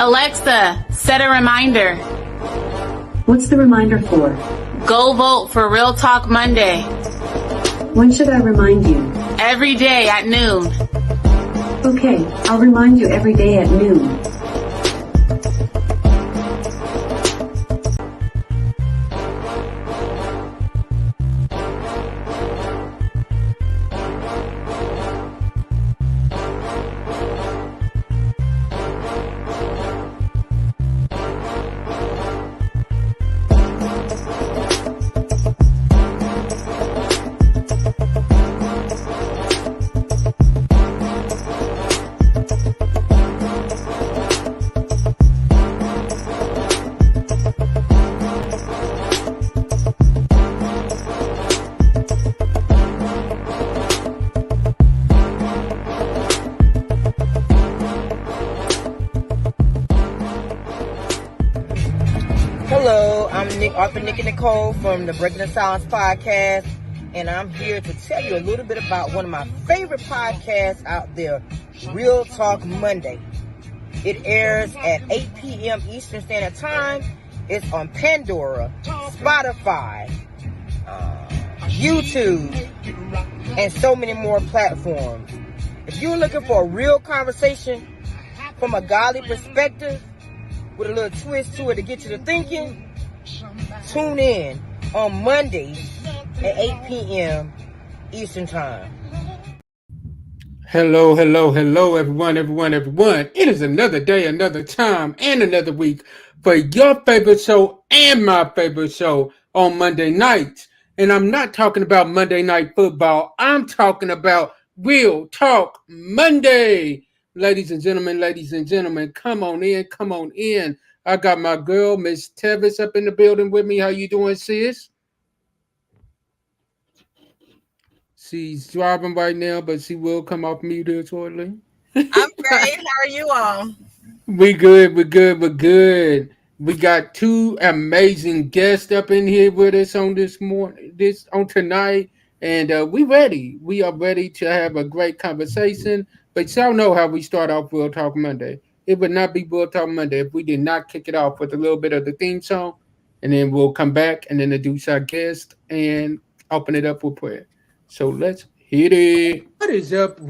Alexa, set a reminder. What's the reminder for? Go vote for Real Talk Monday. When should I remind you? Every day at noon. Okay, I'll remind you every day at noon. Hello, I'm Author Nikki Nicole from the Breaking the Silence podcast, and I'm here to tell you a little bit about one of my favorite podcasts out there, Real Talk Monday. It airs at 8 p.m. Eastern Standard Time. It's on Pandora, Spotify, YouTube, and so many more platforms. If you're looking for a real conversation from a godly perspective, with a little twist to it to get you to thinking, tune in on Mondays at 8 p.m. Eastern Time. Hello, everyone. It is another day, another time, and another week for your favorite show and my favorite show on Monday nights. And I'm not talking about Monday Night Football. I'm talking about Real Talk Monday. Ladies and gentlemen, come on in. I got my girl, Miss Tevis, up in the building with me. How you doing, sis? She's driving right now, but she will come off mute here shortly. I'm great. How are you all? We're good. We got two amazing guests up in here with us on tonight, and we ready. We are ready to have a great conversation. But y'all know how we start off Real Talk Monday. It would not be Real Talk Monday if we did not kick it off with a little bit of the theme song, and then we'll come back and introduce our guest and open it up with prayer. So let's hit it. What is up,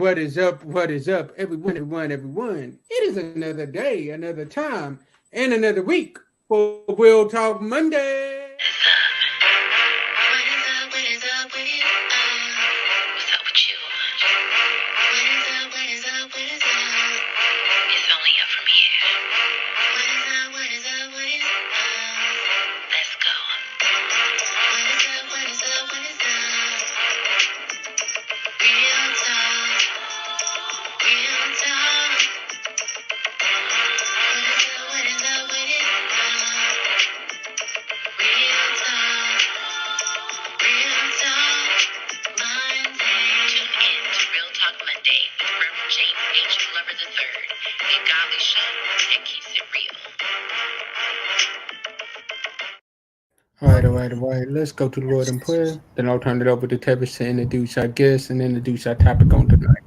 everyone? It is another day, another time, and another week for Real Talk Monday. All right. Let's go to the Lord in prayer. Then I'll turn it over to Tevis to introduce our guests and introduce our topic on tonight.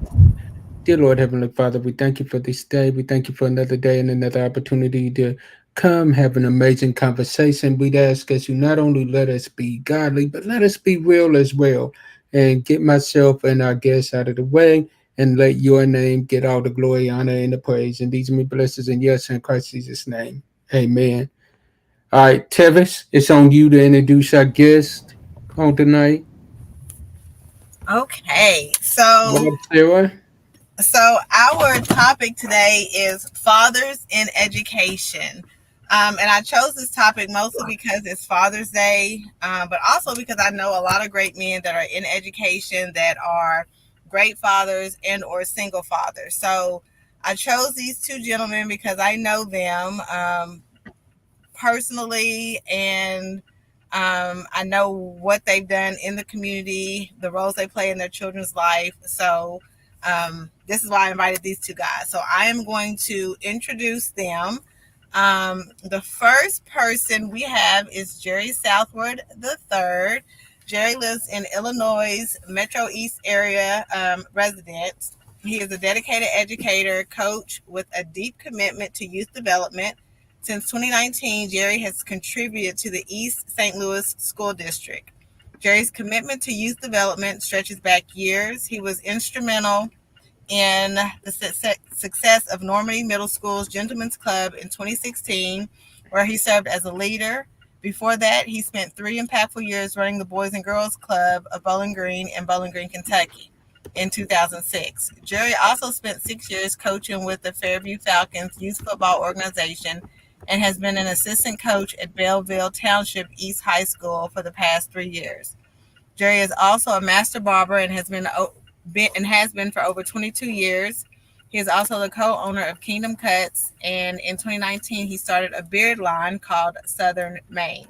Dear Lord, Heavenly Father, we thank you for this day. We thank you for another day and another opportunity to come have an amazing conversation. We'd ask us you not only let us be godly, but let us be real as well. And get myself and our guests out of the way and let your name get all the glory, honor, and the praise. And these are me blessings in your son Christ Jesus' name. Amen. All right, Tevis, it's on you to introduce our guest on tonight. Okay, so our topic today is fathers in education. And I chose this topic mostly because it's Father's Day, but also because I know a lot of great men that are in education that are great fathers and or single fathers. So I chose these two gentlemen because I know them personally, and I know what they've done in the community, the roles they play in their children's life. So this is why I invited these two guys. So I am going to introduce them. The first person we have is Jerry Southward III. Jerry lives in Illinois Metro East area resident. He is a dedicated educator, coach with a deep commitment to youth development. Since 2019, Jerry has contributed to the East St. Louis School District. Jerry's commitment to youth development stretches back years. He was instrumental in the success of Normandy Middle School's Gentlemen's Club in 2016, where he served as a leader. Before that, he spent 3 impactful years running the Boys and Girls Club of Bowling Green in Bowling Green, Kentucky in 2006. Jerry also spent 6 years coaching with the Fairview Falcons youth football organization and has been an assistant coach at Belleville Township East High School for the past 3 years. Jerry is also a master barber and has been for over 22 years. He is also the co-owner of Kingdom Cuts, and in 2019, he started a beard line called Southern Maine.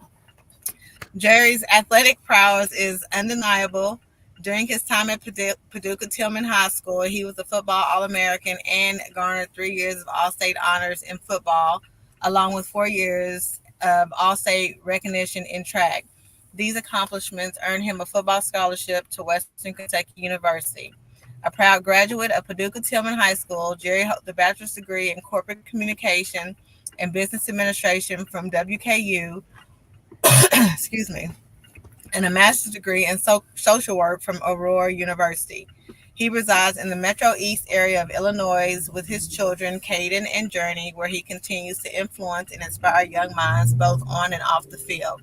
Jerry's athletic prowess is undeniable. During his time at Paducah Tillman High School, he was a football All-American and garnered 3 years of All-State honors in football, along with 4 years of All-State recognition in track. These accomplishments earned him a football scholarship to Western Kentucky University. A proud graduate of Paducah Tillman High School, Jerry holds a bachelor's degree in corporate communication and business administration from WKU, excuse me, and a master's degree in social work from Aurora University. He resides in the Metro East area of Illinois with his children, Caden and Journey, where he continues to influence and inspire young minds both on and off the field.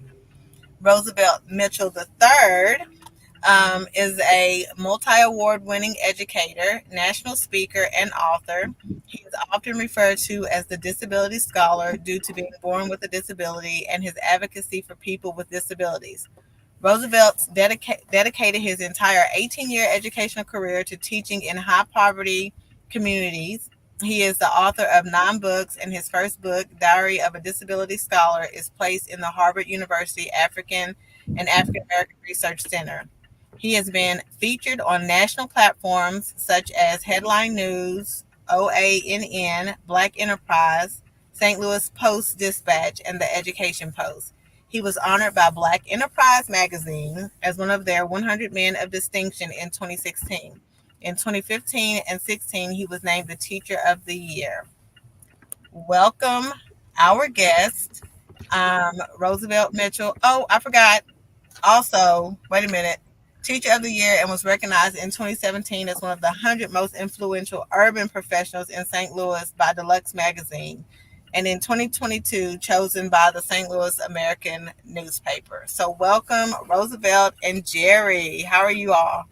Roosevelt Mitchell III is a multi-award winning educator, national speaker, and author. He is often referred to as the disability scholar due to being born with a disability and his advocacy for people with disabilities. Roosevelt dedicated his entire 18-year educational career to teaching in high poverty communities. He is the author of 9 books, and his first book, Diary of a Disability Scholar, is placed in the Harvard University African and African American Research Center. He has been featured on national platforms such as Headline News, OANN, Black Enterprise, St. Louis Post-Dispatch, and the Education Post. He was honored by Black Enterprise magazine as one of their 100 Men of Distinction in 2016. In 2015 and 16, he was named the Teacher of the Year. Welcome our guest, Roosevelt Mitchell. Oh, I forgot. Also, wait a minute. Teacher of the Year, and was recognized in 2017 as one of the 100 most influential urban professionals in St. Louis by Deluxe Magazine, and in 2022 chosen by the St. Louis American newspaper. So welcome, Roosevelt and Jerry. How are you all?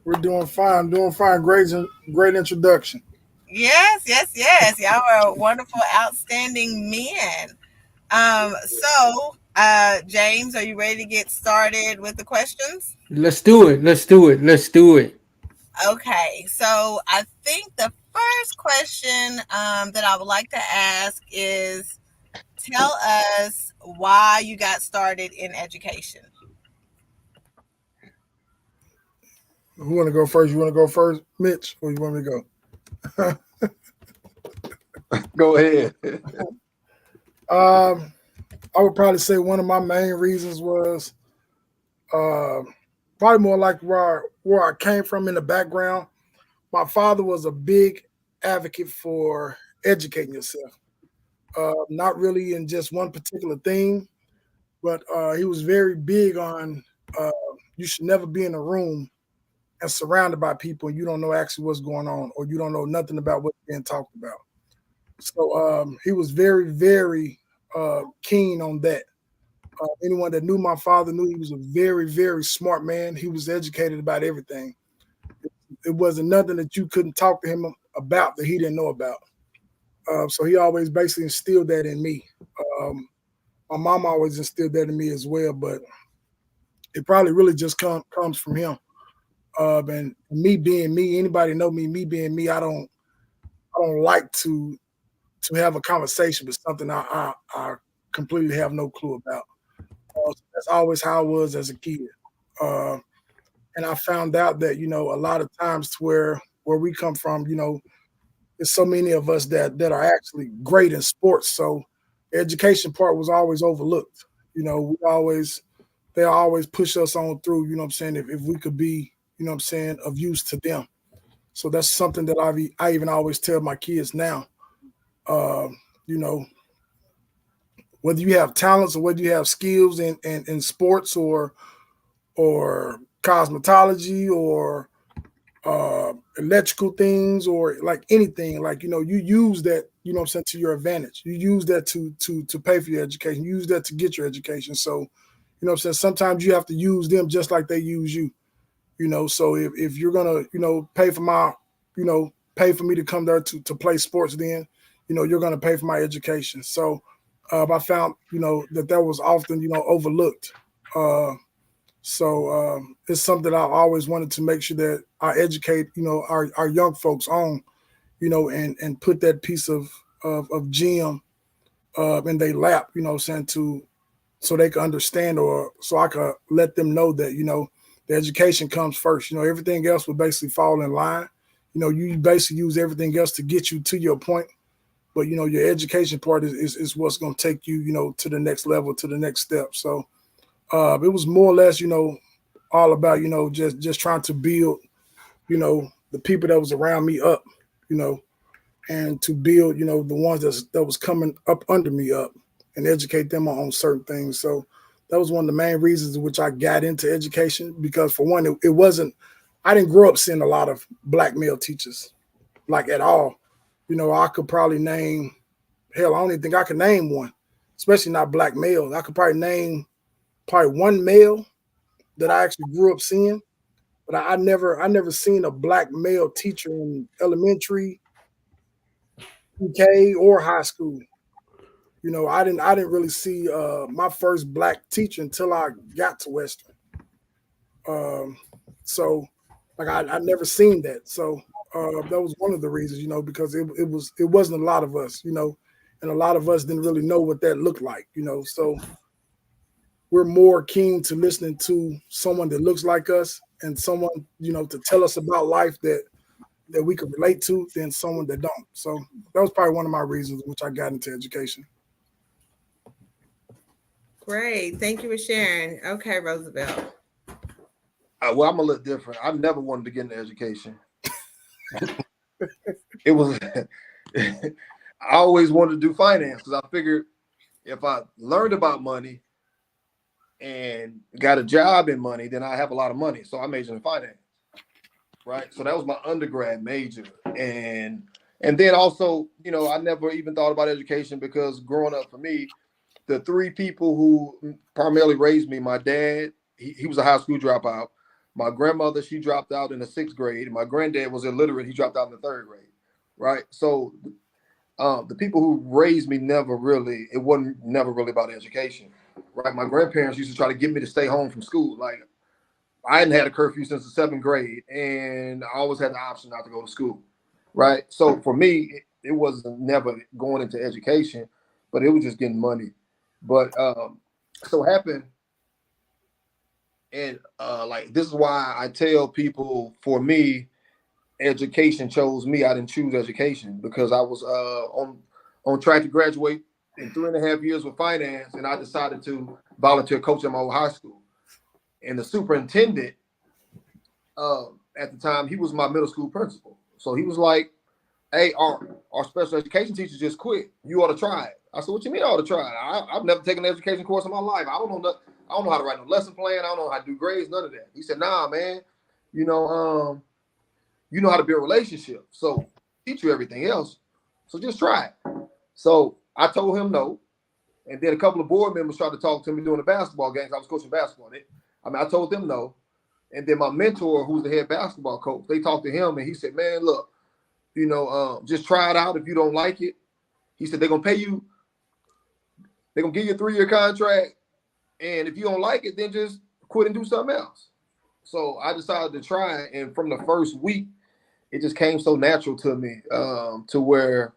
We're doing fine. Great introduction. Yes. Y'all are wonderful, outstanding men. James, are you ready to get started with the questions? Let's do it. Okay, so I think the first question that I would like to ask is, tell us why you got started in education. Who want to go first? You want to go first, Mitch, or you want me to go? Go ahead. I would probably say one of my main reasons was probably more like where I came from in the background. My father was a big advocate for educating yourself. Not really in just one particular thing, but he was very big on you should never be in a room and surrounded by people and you don't know actually what's going on, or you don't know nothing about what's being talked about. So he was very, very keen on that. Anyone that knew my father knew he was a very, very smart man. He was educated about everything. It wasn't nothing that you couldn't talk to him about that he didn't know about. So he always basically instilled that in me. My mom always instilled that in me as well, but it probably really just comes from him. And me being me, anybody know me being me, I don't like to have a conversation with something I completely have no clue about. That's always how I was as a kid. And I found out that, a lot of times where we come from, there's so many of us that are actually great in sports. So the education part was always overlooked. They always push us on through, if we could be, of use to them. So that's something that I even always tell my kids now. You know, whether you have talents or whether you have skills in sports or cosmetology or electrical things or like anything, like, you know, you use that, you know what I'm saying, to your advantage. You use that to pay for your education. You use that to get your education. So, you know what I'm saying, sometimes you have to use them just like they use you, you know. So if you're gonna, you know, pay for me to come there to play sports, then, you know, you're gonna pay for my education. So I found, you know, that was often, you know, overlooked. So it's something I always wanted to make sure that I educate, you know, our young folks on, you know, and put that piece of gem in their lap, you know what I'm saying, so they can understand, or so I could let them know that, you know, the education comes first. You know, everything else will basically fall in line. You know, you basically use everything else to get you to your point. But, you know, your education part is what's going to take you, you know, to the next level, to the next step. So it was more or less, you know, all about, you know, just trying to build, you know, the people that was around me up, you know, and to build, you know, the ones that was coming up under me up and educate them on certain things. So that was one of the main reasons in which I got into education, because for one, it wasn't, I didn't grow up seeing a lot of black male teachers, like, at all. You know, I could probably name, hell, I don't even think I could name one, especially not black male. I could probably name one male that I actually grew up seeing, but I never seen a black male teacher in elementary, PK, or high school. You know, I didn't really see my first black teacher until I got to Western. So like I never seen that. So that was one of the reasons, you know, because it wasn't a lot of us, you know, and a lot of us didn't really know what that looked like, you know. So we're more keen to listening to someone that looks like us and someone, you know, to tell us about life that we could relate to than someone that don't. So that was probably one of my reasons which I got into education. Great. Thank you for sharing. Okay, Roosevelt. Well, I'm a little different. I never wanted to get into education. It was, I always wanted to do finance because I figured if I learned about money and got a job in money, then I have a lot of money. So I majored in finance, right? So that was my undergrad major. And then also, you know, I never even thought about education because growing up for me, the three people who primarily raised me, my dad, he was a high school dropout. My grandmother, she dropped out in the 6th grade. My granddad was illiterate. He dropped out in the 3rd grade, right? So the people who raised me it wasn't never really about education, right? My grandparents used to try to get me to stay home from school. Like, I hadn't had a curfew since the 7th grade, and I always had the option not to go to school, right? So for me, it wasn't never going into education, but it was just getting money. But so happened, and like, this is why I tell people, for me, education chose me. I didn't choose education because I was on track to graduate in 3.5 years with finance, and I decided to volunteer coach at my old high school. And the superintendent at the time, he was my middle school principal. So he was like, "Hey, our special education teacher just quit. You ought to try it." I said, "What you mean I ought to try it? I've never taken an education course in my life. I don't know how to write no lesson plan. I don't know how to do grades, none of that." He said, "Nah, man, you know how to build relationships. So teach you everything else. So just try it." So I told him no. And then a couple of board members tried to talk to me during the basketball games. I was coaching basketball. I told them no. And then my mentor, who's the head basketball coach, they talked to him and he said, "Man, look, you know, just try it out. If you don't like it," he said, "they're going to pay you. They're going to give you a 3-year contract. And if you don't like it, then just quit and do something else." So I decided to try it. And from the first week, it just came so natural to me, to where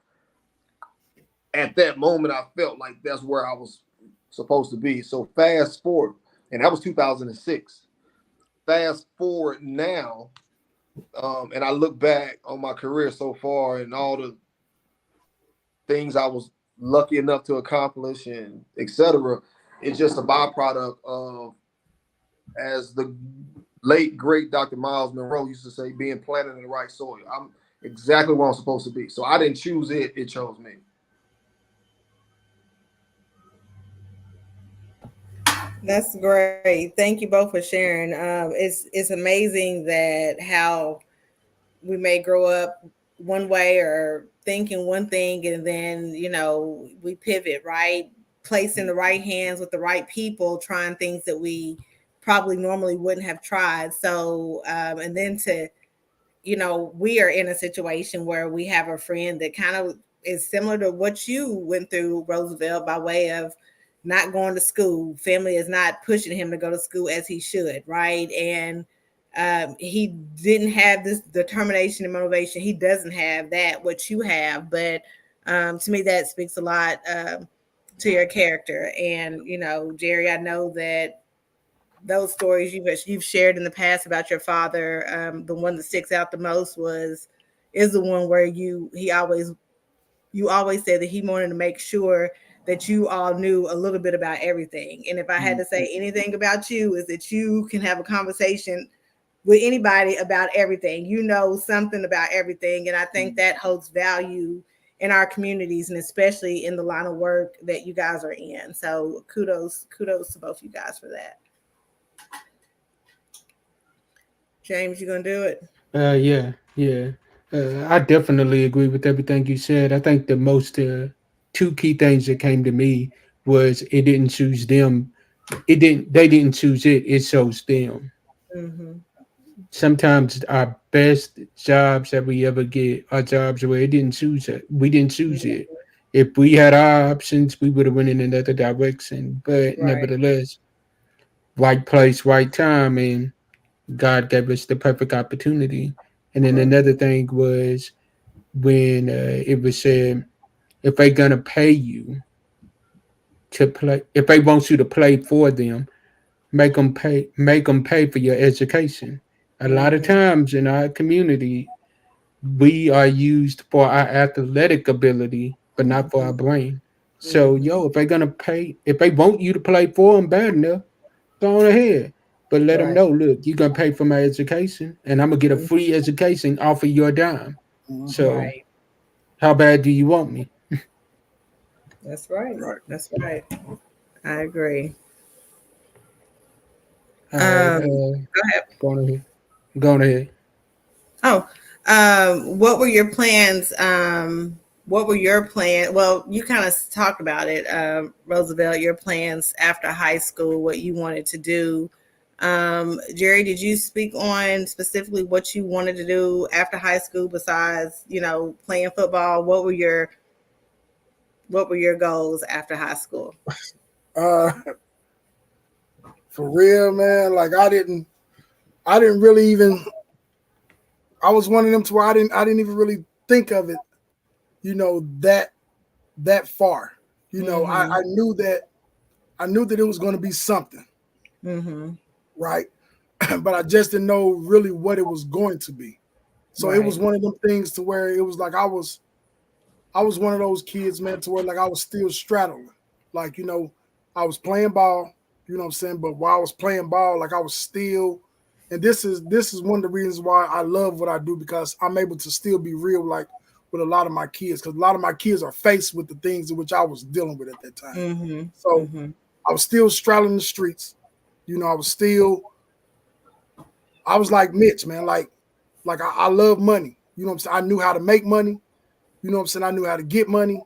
at that moment, I felt like that's where I was supposed to be. So fast forward, and that was 2006. Fast forward now, and I look back on my career so far and all the things I was lucky enough to accomplish and etc. It's just a byproduct of, as the late great Dr. Miles Monroe used to say, being planted in the right soil. I'm exactly where I'm supposed to be. So I didn't choose it, it chose me. That's great. Thank you both for sharing. It's amazing that how we may grow up one way or thinking one thing, and then we pivot, right? Placed in the right hands with the right people, trying things that we probably normally wouldn't have tried. So, and then we are in a situation where we have a friend that kind of is similar to what you went through, Roosevelt, by way of not going to school. Family is not pushing him to go to school as he should, right? And he didn't have this determination and motivation. He doesn't have that, what you have. But to me, that speaks a lot to your character. And, Jerry, I know that those stories you've shared in the past about your father, the one that sticks out the most is the one where you always said that he wanted to make sure that you all knew a little bit about everything. And if I had to say anything about you, is that you can have a conversation with anybody about everything. You know something about everything. And I think that holds value in our communities, and especially in the line of work that you guys are in. So kudos to both you guys for that. James, you gonna do it? Yeah. I definitely agree with everything you said. I think the most two key things that came to me was it didn't choose them. They didn't choose it. It chose them. Mm-hmm. Sometimes our best jobs that we ever get are jobs where it didn't choose it. We didn't choose it. If we had our options, we would have went in another direction. But Right. nevertheless, right place, right time, and God gave us the perfect opportunity. And then another thing was when it was said, if they're gonna pay you to play, if they want you to play for them, make them pay for your education. A lot of times in our community, we are used for our athletic ability, but not for our brain. So, if they're gonna pay, if they want you to play for them bad enough, go on ahead. But let them Right. know, look, you're gonna pay for my education, and I'm gonna get a free education off of your dime. So, Right. how bad do you want me? That's right. That's right. I agree. All right, Go ahead. go on ahead. Go on ahead. What were your plans? What were your plans? Well, you kind of talked about it, Roosevelt, your plans after high school, what you wanted to do. Jerry, did you speak on specifically what you wanted to do after high school besides, playing football? What were your goals after high school? For real, man. Like I didn't really even. I was one of them to where I didn't even really think of it, that far. I knew that it was going to be something, right? But I just didn't know really what it was going to be. So it was one of them things to where it was like I was one of those kids, man, to where like I was still straddling. Like, I was playing ball, you know what I'm saying? But while I was playing ball, like I was still, and this is one of the reasons why I love what I do, because I'm able to still be real, like with a lot of my kids, because a lot of my kids are faced with the things in which I was dealing with at that time. So I was still straddling the streets. I was like Mitch, man. Like I love money. You know what I'm saying? I knew how to make money. You know what I'm saying? I knew how to get money.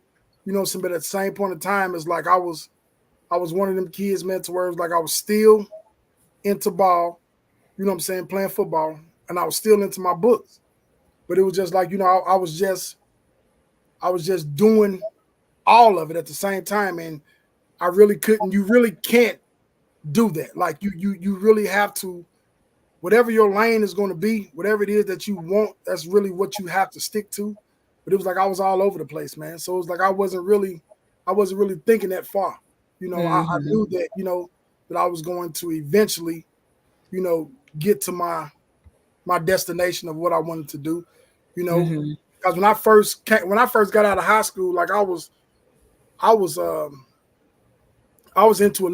You know what I'm saying? But at the same point in time, it's like I was one of them kids, man, to where it was like I was still into ball, you know what I'm saying, playing football, and I was still into my books. But it was just like, I was just doing all of it at the same time. And you really can't do that. Like you really have to, whatever your lane is going to be, whatever it is that you want, that's really what you have to stick to. But it was like I was all over the place, man. So it was like I wasn't really thinking that far. I knew that, that I was going to eventually, get to my destination of what I wanted to do, because when I first got out of high school, like I was into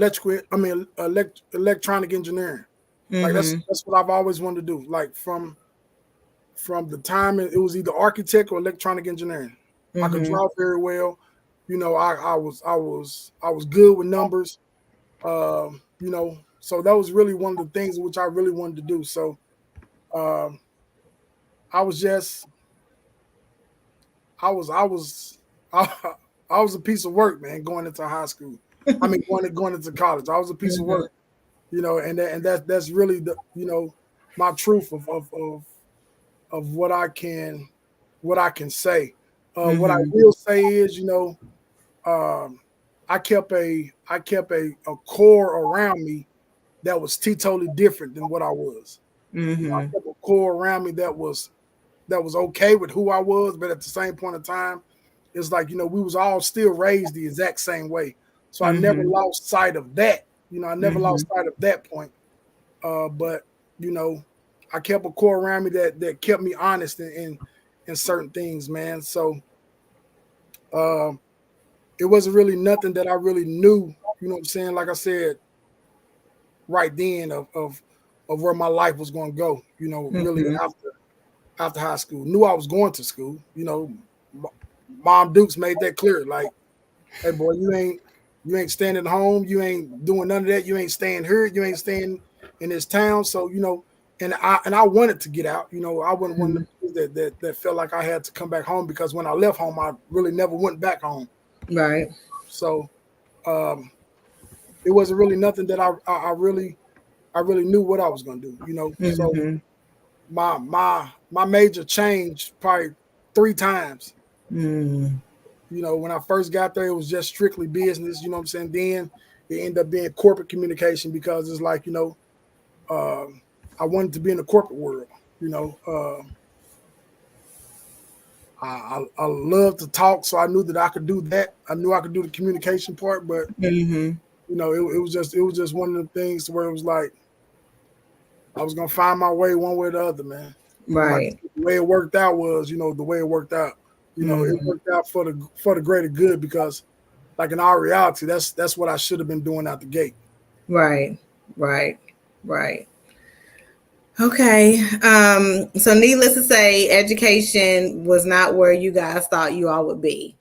electronic engineering. Like that's what I've always wanted to do. Like from the time it was either architect or electronic engineering. I could draw very well. You know, I was good with numbers. You know, so that was really one of the things which I really wanted to do. So I was a piece of work, man, going into high school. I mean, going into college. I was a piece of work, you know, and that's really the, you know, my truth of what I can say. What I will say is, you know, I kept a core around me that was totally different than what I was. You know, I kept a core around me that was okay with who I was, but at the same point in time, it's like, you know, we was all still raised the exact same way. So I never lost sight of that. You know, I never lost sight of that point. But, you know, I kept a core around me that kept me honest in certain things, man. So it wasn't really nothing that I really knew, you know what I'm saying? Like I said, right then of where my life was going to go, you know, really after high school. Knew I was going to school, you know. Mom Dukes made that clear. Like, hey boy, you ain't staying at home, you ain't doing none of that, you ain't staying here, you ain't staying in this town. So, you know, and I wanted to get out. You know, I wasn't one of the kids that felt like I had to come back home, because when I left home, I really never went back home. Right. So it wasn't really nothing that I really knew what I was gonna do, you know. So my major changed probably 3 times. You know, when I first got there, it was just strictly business, you know what I'm saying? Then it ended up being corporate communication, because it's like, you know, I wanted to be in the corporate world, you know. I love to talk, so I knew that I could do that. I knew I could do the communication part, but you know, it was just one of the things where it was like I was gonna find my way one way or the other, man. Right. Like, the way it worked out was, you know, the way it worked out. You know, it worked out for the greater good, because, like, in our reality, that's what I should have been doing out the gate. Right. Okay. So needless to say, education was not where you guys thought you all would be.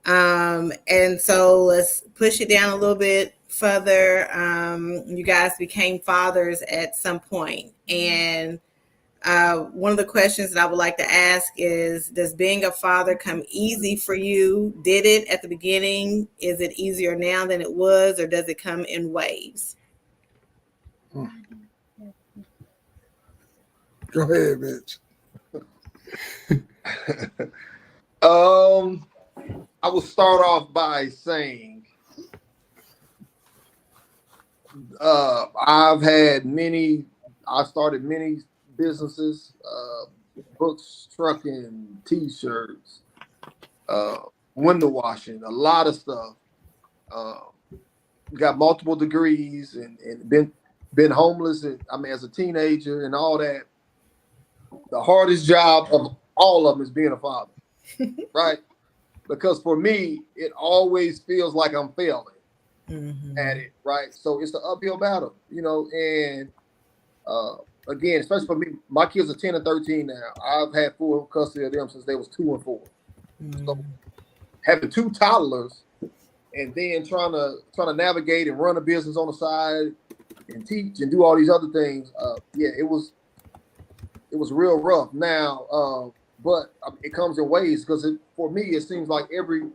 And so let's push it down a little bit further. You guys became fathers at some point, and one of the questions that I would like to ask is, does being a father come easy for you? Did it at the beginning? Is it easier now than it was, or does it come in waves? Go ahead, Mitch. I will start off by saying I started many businesses, books, trucking, t-shirts, window washing, a lot of stuff. Got multiple degrees and been homeless, as a teenager and all that. The hardest job of all of them is being a father, right? Because for me, it always feels like I'm failing at it, right? So it's the uphill battle, you know. And again, especially for me, my kids are 10 and 13 now. I've had full custody of them since they was 2 and 4. So having 2 toddlers and then trying to navigate and run a business on the side and teach and do all these other things, it was real rough. Now, but it comes in waves, because for me, it seems like every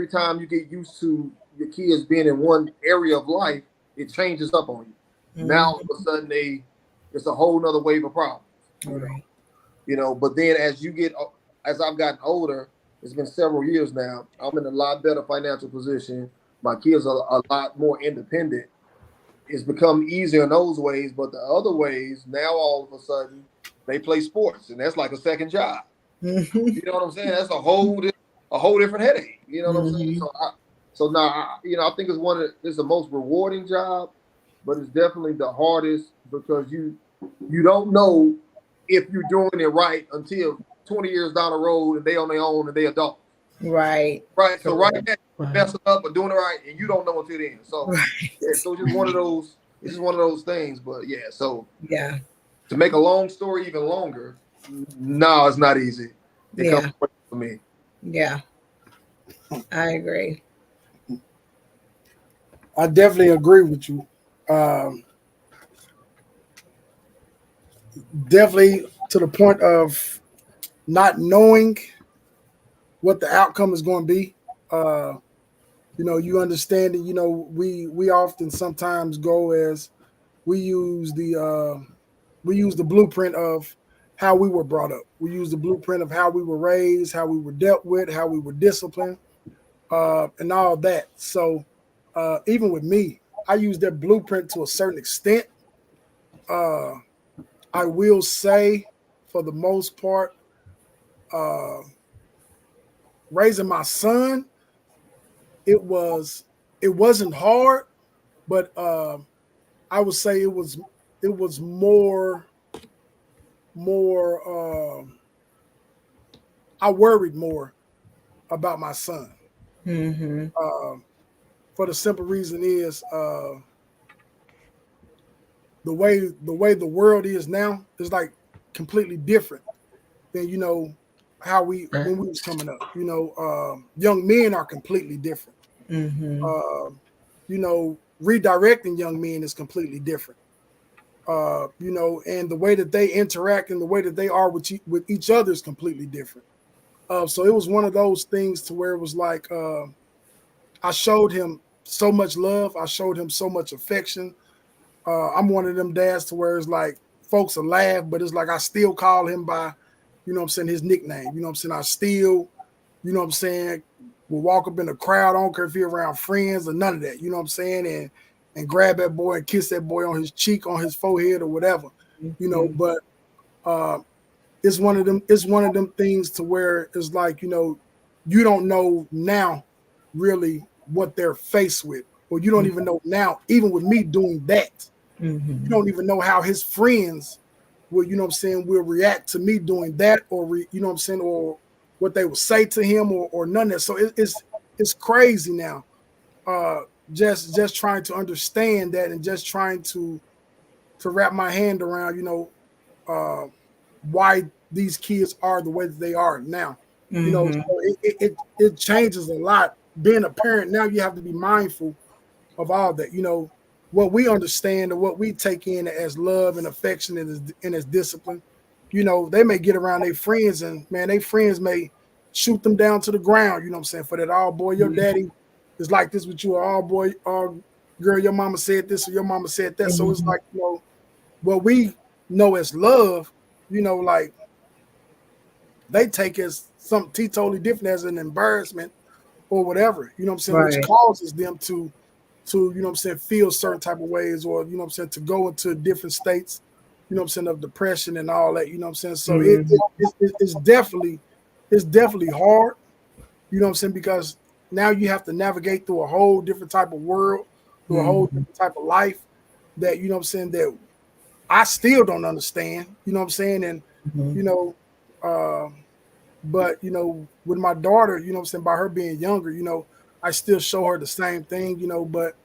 time you get used to your kids being in one area of life, it changes up on you. Now, all of a sudden, it's a whole nother wave of problems. Right. You know, but then as I've gotten older, it's been several years now, I'm in a lot better financial position. My kids are a lot more independent. It's become easier in those ways, but the other ways, now all of a sudden, they play sports, and that's like a second job. You know what I'm saying? That's a whole different headache. You know what I'm saying? So now, you know, I think it's the most rewarding job, but it's definitely the hardest, because you don't know if you're doing it right until 20 years down the road and they on their own and they adult. Right. Right. So right now, messing up or doing it right, and you don't know until then. So so it's just one of those it's just one of those things. But yeah, so Yeah. to make a long story even longer, no, it's not easy. It Yeah. comes for me. Yeah. I agree. I definitely agree with you. Definitely to the point of not knowing what the outcome is going to be. You understand that, we often sometimes go as we use the blueprint of how we were brought up. We use the blueprint of how we were raised, how we were dealt with, how we were disciplined, and all that. So even with me, I use that blueprint to a certain extent. I will say, for the most part, raising my son, it wasn't hard, but I would say it was more I worried more about my son. Mm-hmm. For the simple reason is the way the world is now is like completely different than how when we was coming up. Young men are completely different. Mm-hmm. Redirecting young men is completely different. And the way that they interact and the way that they are with each other is completely different. So it was one of those things to where it was like I showed him so much love. I showed him so much affection. I'm one of them dads to where it's like folks will laugh, but it's like I still call him by, his nickname. I still, will walk up in the crowd. I don't care if you're around friends or none of that. And grab that boy and kiss that boy on his cheek, on his forehead, or whatever. But it's one of them things to where it's like, you don't know now really what they're faced with, or you don't even know now, even with me doing that, you don't even know how his friends will, will react to me doing that, or or what they will say to him, or none of that. So it's crazy now. Just trying to understand that, and just trying to wrap my hand around, why these kids are the way that they are now. So it changes a lot. Being a parent now, you have to be mindful of all that. What we understand and what we take in as love and affection and as discipline. They may get around their friends, and man, their friends may shoot them down to the ground. For that, oh boy, your daddy is like this with you, or oh boy, girl, your mama said this, or your mama said that. So it's like, what we know as love, like they take as something totally different, as an embarrassment or whatever, Right. which causes them to feel certain type of ways, or, to go into different states, of depression and all that, So it's definitely hard, because now you have to navigate through a whole different type of world, through a whole different type of life that, that I still don't understand, and, but, with my daughter, by her being younger, I still show her the same thing, but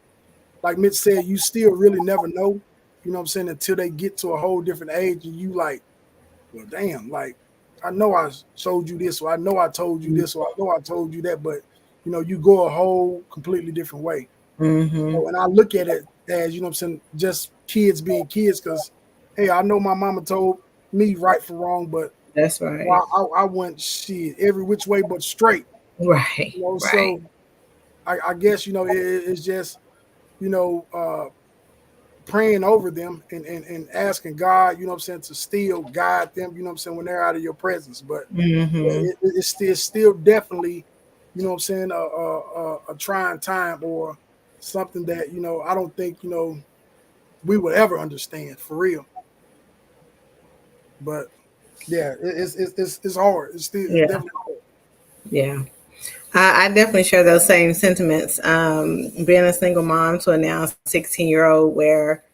like Mitch said, you still really never know, until they get to a whole different age, and you like, well, damn, like, I know I showed you this, or I know I told you this, or I know I told you that, but, you go a whole completely different way. And I look at it as, just kids being kids, because, hey, I know my mama told me right from wrong, but That's right. I went shit every which way but straight. Right. So Right. I guess, it's just, praying over them and asking God, to still guide them, when they're out of your presence. But it's still definitely, a trying time, or something that, I don't think, we would ever understand for real. But yeah, it's hard. It's definitely hard. Yeah. I definitely share those same sentiments. Being a single mom to a now 16-year-old, where,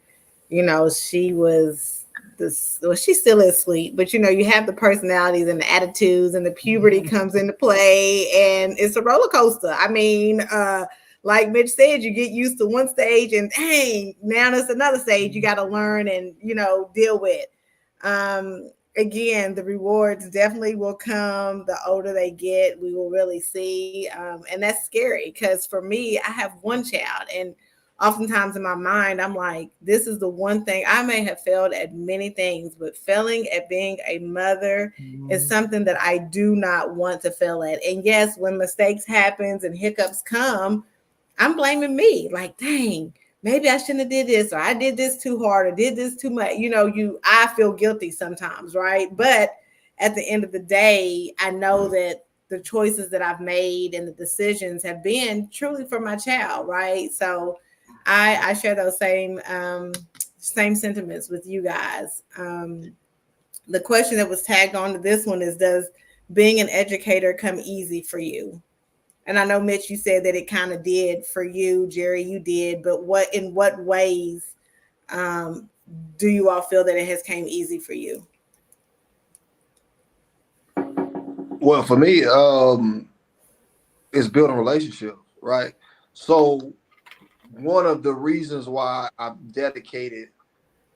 she was this, well, she still is sweet, but you have the personalities and the attitudes, and the puberty comes into play, and it's a roller coaster. I mean, like Mitch said, you get used to one stage and dang, now there's another stage you got to learn and, deal with. Again, the rewards definitely will come the older they get. We will really see. And that's scary because for me, I have one child, and oftentimes in my mind, I'm like, this is the one thing. I may have failed at many things, but failing at being a mother is something that I do not want to fail at. And yes, when mistakes happens and hiccups come, I'm blaming me. Like, dang, maybe I shouldn't have did this, or I did this too hard, or did this too much. I feel guilty sometimes, right? But at the end of the day, I know that the choices that I've made and the decisions have been truly for my child, right? So I share those same sentiments with you guys. The question that was tagged on to this one is, does being an educator come easy for you? And I know, Mitch, you said that it kind of did for you. Jerry, you did. But in what ways do you all feel that it has came easy for you? Well, for me, it's building relationships, right? So one of the reasons why I've dedicated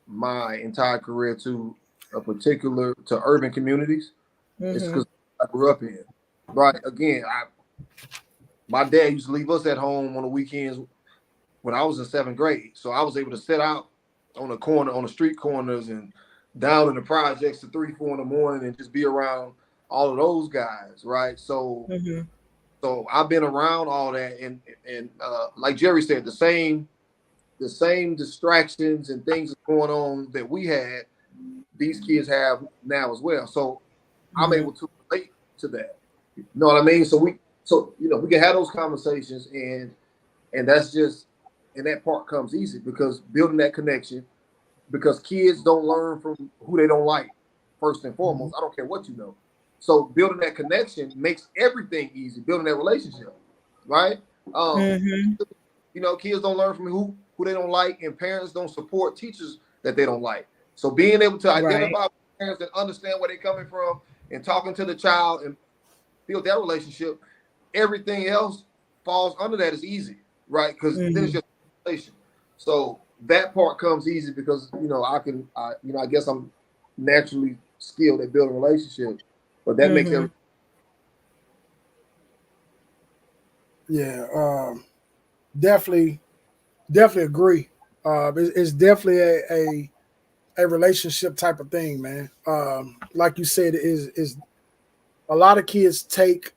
my entire career to urban communities is because I grew up in, right? Again, my dad used to leave us at home on the weekends when I was in 7th grade. So I was able to sit out on the street corners and down in the projects to 3, 4 in the morning and just be around all of those guys, right? So, so I've been around all that, and like Jerry said, the same distractions and things going on that we had, these kids have now as well. So I'm able to relate to that. You know what I mean? So we can have those conversations, and that's just, and that part comes easy because building that connection, because kids don't learn from who they don't like, first and foremost. I don't care what you know. So building that connection makes everything easy, building that relationship, right? Kids don't learn from who they don't like, and parents don't support teachers that they don't like. So being able to identify parents and understand where they're coming from and talking to the child and build that relationship, everything else falls under that is easy, right? Because then it's just a relation. So that part comes easy because I guess I'm naturally skilled at building relationships, but that makes everything. Yeah, definitely agree. It's definitely a relationship type of thing, man. Like you said, is a lot of kids take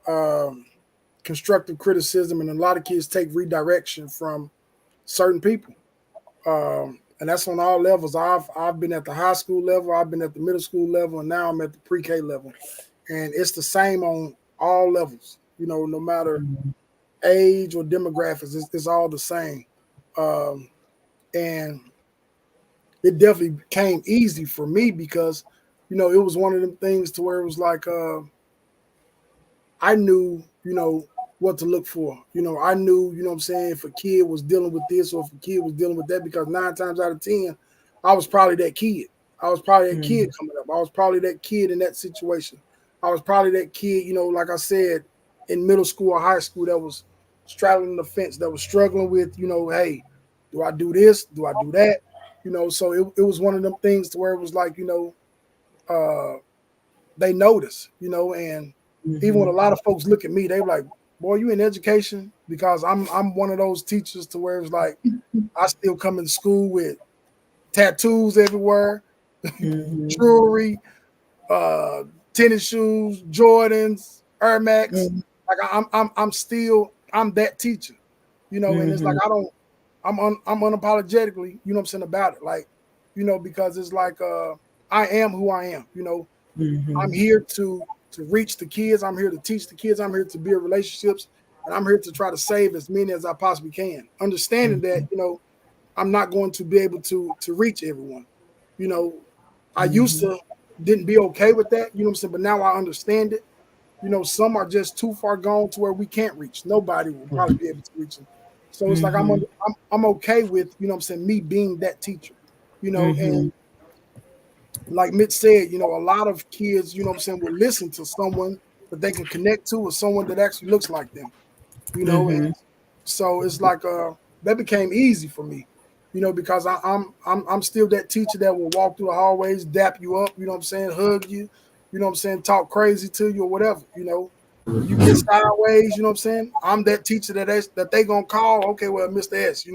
constructive criticism, and a lot of kids take redirection from certain people, and that's on all levels. I've been at the high school level, I've been at the middle school level, and now I'm at the pre-K level, and it's the same on all levels. No matter age or demographics, it's all the same. And it definitely came easy for me because, it was one of them things to where it was like, I knew, what to look for. I knew, what I'm saying, if a kid was dealing with this or if a kid was dealing with that, because 9 times out of 10, I was probably that kid. I was probably that kid coming up. I was probably that kid in that situation. I was probably that kid, like I said, in middle school or high school that was straddling the fence, that was struggling with, hey, do I do this? Do I do that? So it was one of them things to where it was like, they notice, and even when a lot of folks look at me, they were like, boy, you in education? Because I'm one of those teachers to where it's like, I still come into school with tattoos everywhere, jewelry, tennis shoes, Jordans, Air Max. Like I'm that teacher, and it's like, I'm unapologetically, about it. Like, because it's like, I am who I am, I'm here to reach the kids. I'm here to teach the kids. I'm here to build relationships, and I'm here to try to save as many as I possibly can. Understanding that, I'm not going to be able to reach everyone. I used to didn't be okay with that, but now I understand it. Some are just too far gone to where we can't reach. Nobody will probably be able to reach them. So it's like I'm okay with, me being that teacher, and like Mitch said, a lot of kids, will listen to someone that they can connect to or someone that actually looks like them, and So it's like that became easy for me, because I'm still that teacher that will walk through the hallways, dap you up, hug you, talk crazy to you or whatever, You get sideways, I'm that teacher that they gonna call. Okay, well, Mr. S,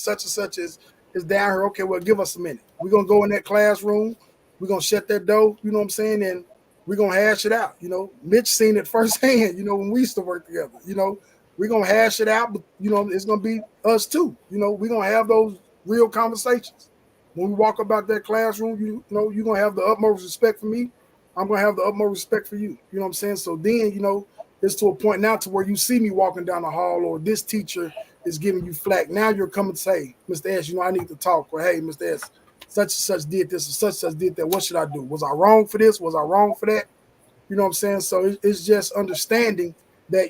such and such is down here. Okay, well, give us a minute. We're gonna go in that classroom. We're gonna shut that door. And we're gonna hash it out. Mitch seen it firsthand. When we used to work together. We're gonna hash it out, but it's gonna be us too. We're gonna have those real conversations. When we walk about that classroom, you're gonna have the utmost respect for me. I'm gonna have the utmost respect for you. So then, it's to a point now to where you see me walking down the hall, or this teacher is giving you flack. Now you're coming to say, Mr. S, I need to talk. Or hey, Mr. S, such and such did this, or such and such did that. What should I do? Was I wrong for this? Was I wrong for that? So it's just understanding that,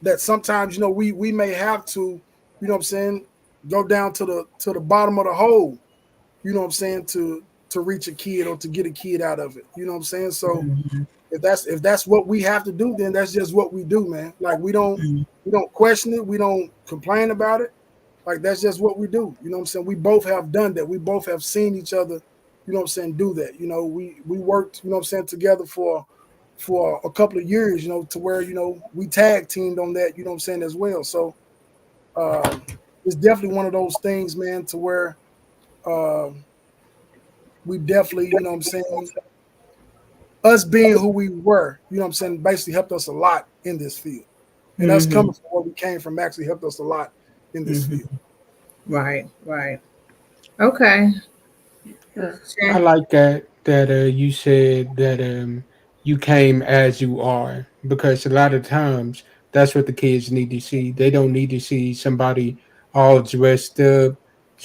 that sometimes, we may have to, go down to the bottom of the hole, to reach a kid or to get a kid out of it. So if that's what we have to do, then that's just what we do, man. Like we don't question it, we don't complain about it. Like that's just what we do. We both have done that. We both have seen each other, do that. We worked, together for a couple of years, to where, we tag teamed on that, as well. So it's definitely one of those things, man, to where we definitely, us being who we were, basically helped us a lot in this field. And us coming from where we came from actually helped us a lot in this field. Right. Okay. I like that you said that you came as you are, because a lot of times that's what the kids need to see. They don't need to see somebody all dressed up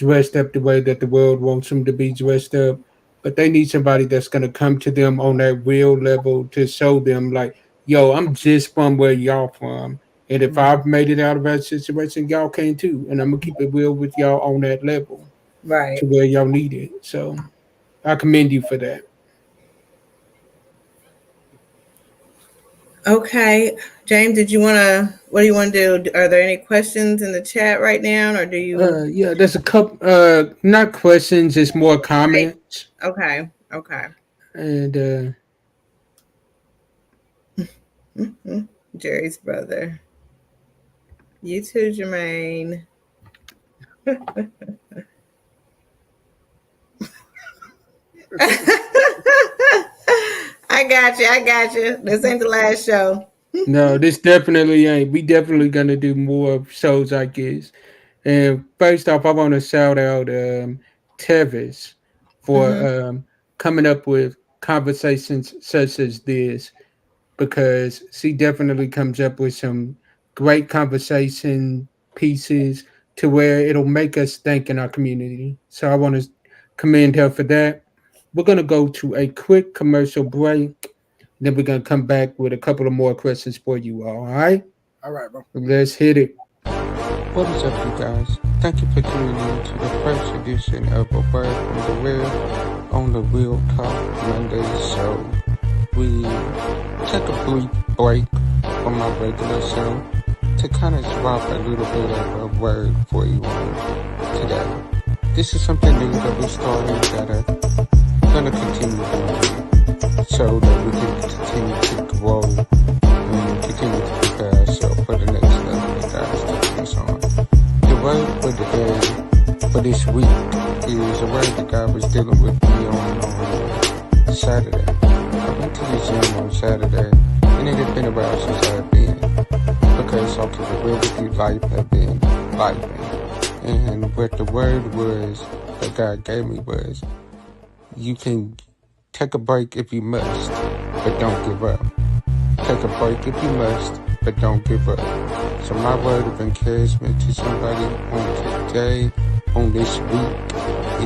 the way that the world wants them to be dressed up, but they need somebody that's going to come to them on that real level to show them like, yo, I'm just from where y'all from. And if I've made it out of that situation, y'all can too. And I'm going to keep it real with y'all on that level. Right. To where y'all need it. So I commend you for that. Okay. James, what do you want to do? Are there any questions in the chat right now, or do you? Yeah, there's a couple, not questions, it's more comments. Okay. And Jerry's brother. You too, Jermaine. I got you. This ain't the last show. No, this definitely ain't. We definitely gonna do more shows like this. And first off, I want to shout out Tevis for coming up with conversations such as this, because she definitely comes up with some great conversation pieces to where it'll make us think in our community. So I want to commend her for that. We're going to go to a quick commercial break. Then we're going to come back with a couple of more questions for you all right? All right, bro. Let's hit it. What is up, you guys? Thank you for tuning in to the first edition of A Word from the Real on the Real Talk Monday show. We took a brief break from my regular show to kind of drop a little bit of a word for you all today. This is something new that we're starting that are going to continue doing so that we can continue to grow and continue to prepare ourselves for the next level that God is taking us on. The word for the day for this week is a word that God was dealing with me on Saturday. I went to the gym on Saturday, and it had been a while since I had been, because I'll keep it real with you, life had been life. And what the word was that God gave me was, you can take a break if you must, but don't give up. Take a break if you must, but don't give up. So my word of encouragement to somebody on today, on this week,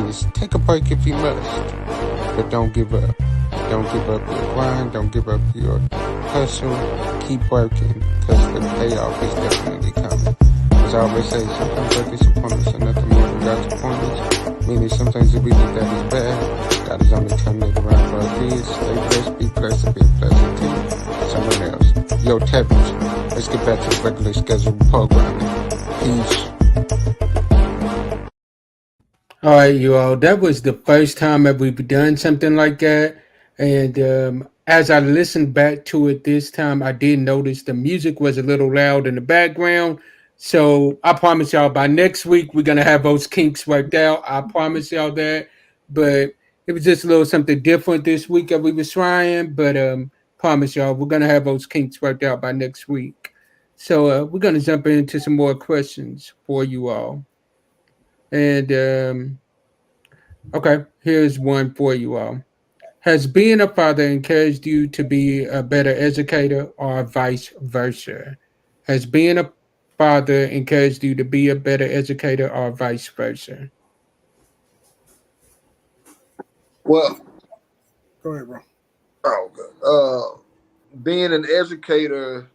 is take a break if you must, but don't give up. Don't give up your grind, don't give up your hustle, keep working, because the payoff is definitely coming. As I always say, sometimes our disappointments are nothing more than God's appointments. Meaning sometimes we think that is bad. God is only turning it around for our kids. Stay blessed, be blessed, and be a blessing to someone else. Yo, Teppich, let's get back to the regular scheduled programming. Peace. All right, you all. That was the first time that we've done something like that. And as I listened back to it this time, I did notice the music was a little loud in the background. So I promise y'all by next week, we're going to have those kinks worked out. I promise y'all that. But it was just a little something different this week that we was trying. But promise y'all, we're going to have those kinks worked out by next week. So we're going to jump into some more questions for you all. And okay, here's one for you all. Has being a father encouraged you to be a better educator or vice versa? Has being a father encouraged you to be a better educator or vice versa? Well, Go ahead, bro. being an educator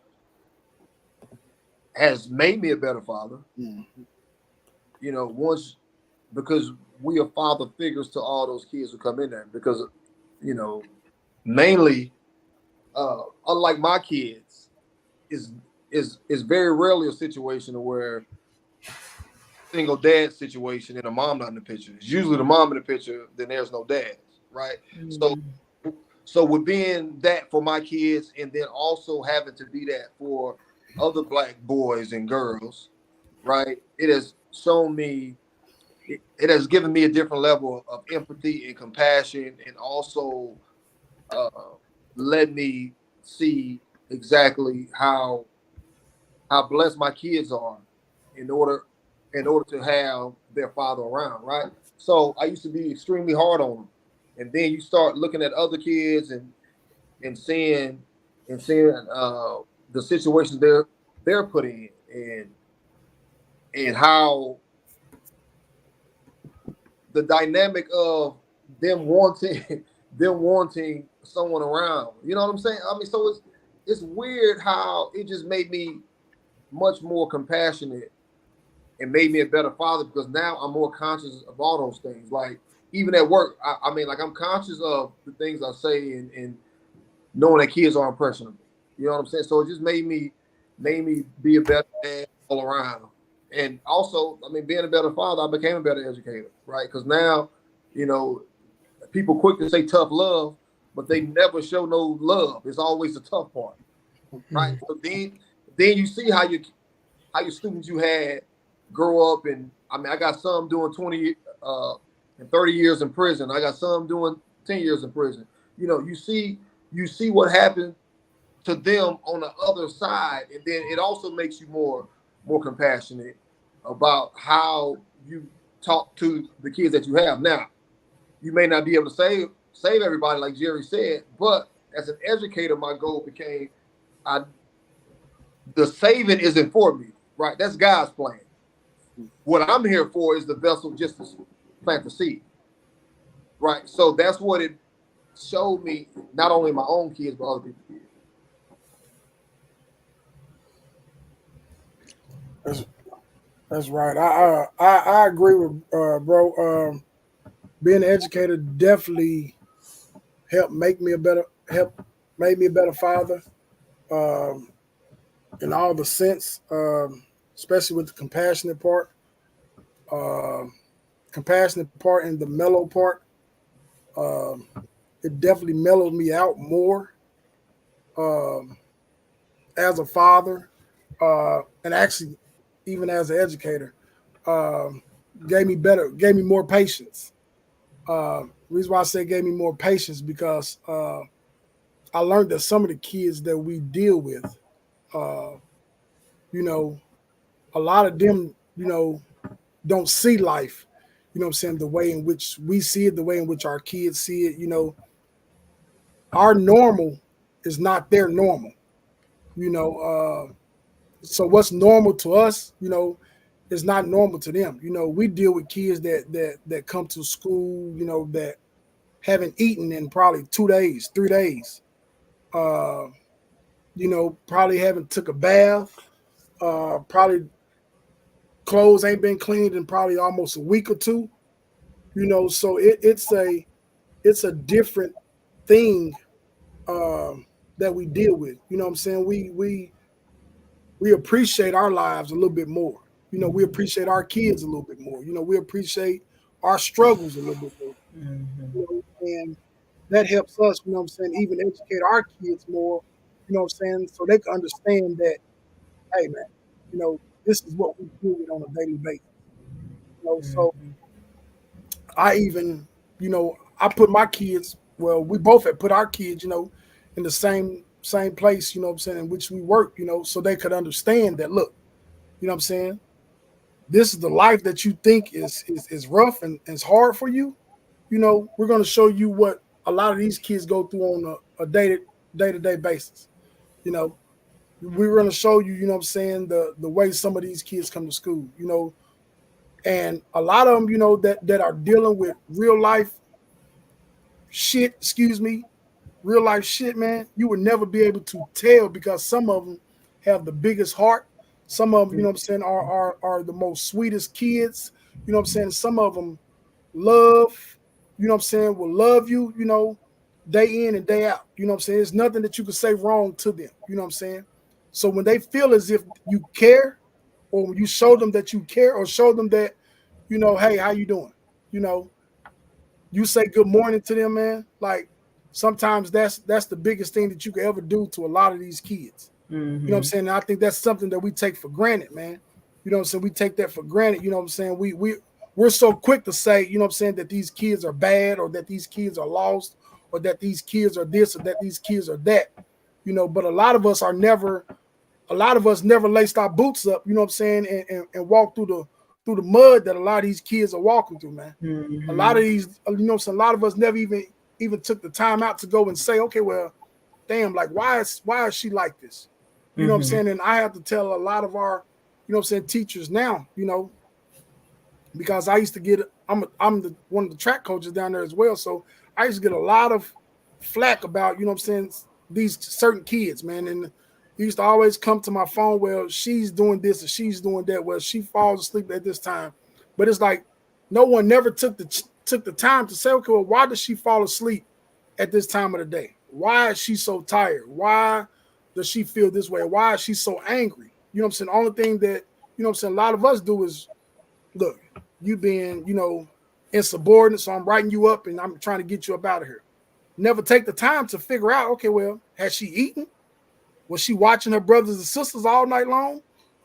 has made me a better father. You know, once because we are father figures to all those kids who come in there. Because, you know, mainly, unlike my kids, is very rarely a situation where single dad situation and a mom not in the picture. It's usually the mom in the picture, then there's no dad, right? So with being that for my kids, and then also having to be that for other Black boys and girls, right? It has shown me, it has given me a different level of empathy and compassion, and also let me see exactly how blessed my kids are in order to have their father around, right? So I used to be extremely hard on them, and then you start looking at other kids and seeing the situations they're put in, and how the dynamic of them wanting someone around. You know what I'm saying? I mean, so it's weird how it just made me much more compassionate and made me a better father, because now I'm more conscious of all those things. Like even at work, I mean, like I'm conscious of the things I say and knowing that kids are impressionable. You know what I'm saying? So it just made me be a better man all around. And also, I mean, being a better father, I became a better educator, right? Because now, you know, people quick to say tough love, but they never show no love. It's always the tough part, right? So then you see how your students you had grow up, and I mean, I got some doing 20 and 30 years in prison. I got some doing 10 years in prison. You know, you see what happened to them on the other side, and then it also makes you more compassionate about how you talk to the kids that you have. Now, you may not be able to save everybody, like Jerry said, but as an educator, my goal became the saving isn't for me, right? That's God's plan. What I'm here for is the vessel just to plant the seed, right? So that's what it showed me, not only my own kids, but other people's kids. That's right. I agree with bro. Being an educator definitely made me a better father, in all the sense, especially with the compassionate part and the mellow part. It definitely mellowed me out more as a father, and actually even as an educator, gave me more patience. Reason why I say gave me more patience, because I learned that some of the kids that we deal with, you know, a lot of them, you know, don't see life, you know what I'm saying, the way in which we see it, the way in which our kids see it. You know, our normal is not their normal, you know. So what's normal to us, you know, is not normal to them. You know, we deal with kids that come to school, you know, that haven't eaten in probably 2 days, 3 days. You know, probably haven't took a bath. Probably clothes ain't been cleaned in probably almost a week or two. You know, so it's a different thing that we deal with. You know what I'm saying? We appreciate our lives a little bit more. You know, we appreciate our kids a little bit more. You know, we appreciate our struggles a little bit more. Mhm. You know, and that helps us, you know what I'm saying, even educate our kids more, you know what I'm saying, so they can understand that, hey man, you know, this is what we deal with on a daily basis. You know, so Mhm. I even, you know, I put my kids, well, we both had put our kids, you know, in the same place, you know what I'm saying, in which we work, you know, so they could understand that, look, you know what I'm saying, this is the life that you think is rough and is hard for you. You know, we're going to show you what a lot of these kids go through on a day-to-day basis. You know, we're going to show you, you know what I'm saying, the way some of these kids come to school, you know, and a lot of them, you know, that are dealing with real life shit, excuse me, real life shit, man, you would never be able to tell because some of them have the biggest heart. Some of them, you know what I'm saying, are the most sweetest kids. You know what I'm saying? Some of them love, you know what I'm saying, will love you, you know, day in and day out. You know what I'm saying? There's nothing that you can say wrong to them. You know what I'm saying? So when they feel as if you care, or when you show them that you care, or show them that, you know, hey, how you doing? You know, you say good morning to them, man. Like sometimes that's the biggest thing that you could ever do to a lot of these kids. You know what I'm Mhm. saying? And I think that's something that we take for granted, man. You know what I'm saying? We take that for granted. You know what I'm saying? We're so quick to say, you know what I'm saying, that these kids are bad or that these kids are lost or that these kids are this or that these kids are that. You know, but a lot of us never laced our boots up, you know what I'm saying, and walk through the mud that a lot of these kids are walking through, man. A lot of Mhm. these, you know, a lot of us never even took the time out to go and say, okay, well, damn, like why is she like this? You know what I'm Mhm. saying? And I have to tell a lot of our, you know what I'm saying, teachers now, you know, because I used to get I'm the one of the track coaches down there as well. So I used to get a lot of flack about, you know what I'm saying, these certain kids, man. And he used to always come to my phone, well, she's doing this and she's doing that. Well, she falls asleep at this time. But it's like no one never took the time to say, okay, well, why does she fall asleep at this time of the day? Why is she so tired? Why does she feel this way? Why is she so angry? You know what I'm saying? The only thing that, you know what I'm saying, a lot of us do is look, you being, you know, insubordinate, so I'm writing you up and I'm trying to get you up out of here. Never take the time to figure out, okay, well, has she eaten? Was she watching her brothers and sisters all night long?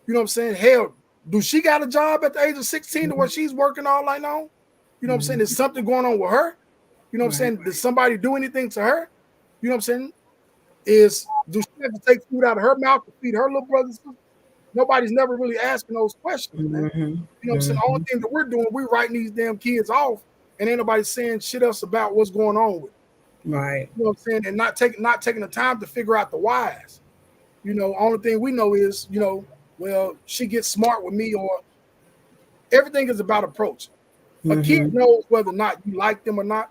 You know what I'm saying? Hell, do she got a job at the age of 16 to where she's working all night long? You know what I'm saying? Is something going on with her? You know what I'm Right. saying? Did somebody do anything to her? You know what I'm saying? Do she have to take food out of her mouth to feed her little brothers and sisters? Nobody's never really asking those questions, man. Mhm. You know what I'm saying? The only Mhm. thing that we're doing, we're writing these damn kids off, and ain't nobody saying shit else about what's going on with it. Right. You know what I'm saying? And not taking the time to figure out the whys. You know, only thing we know is, you know, well, she gets smart with me, or everything is about approach. A kid Mhm. knows whether or not you like them or not,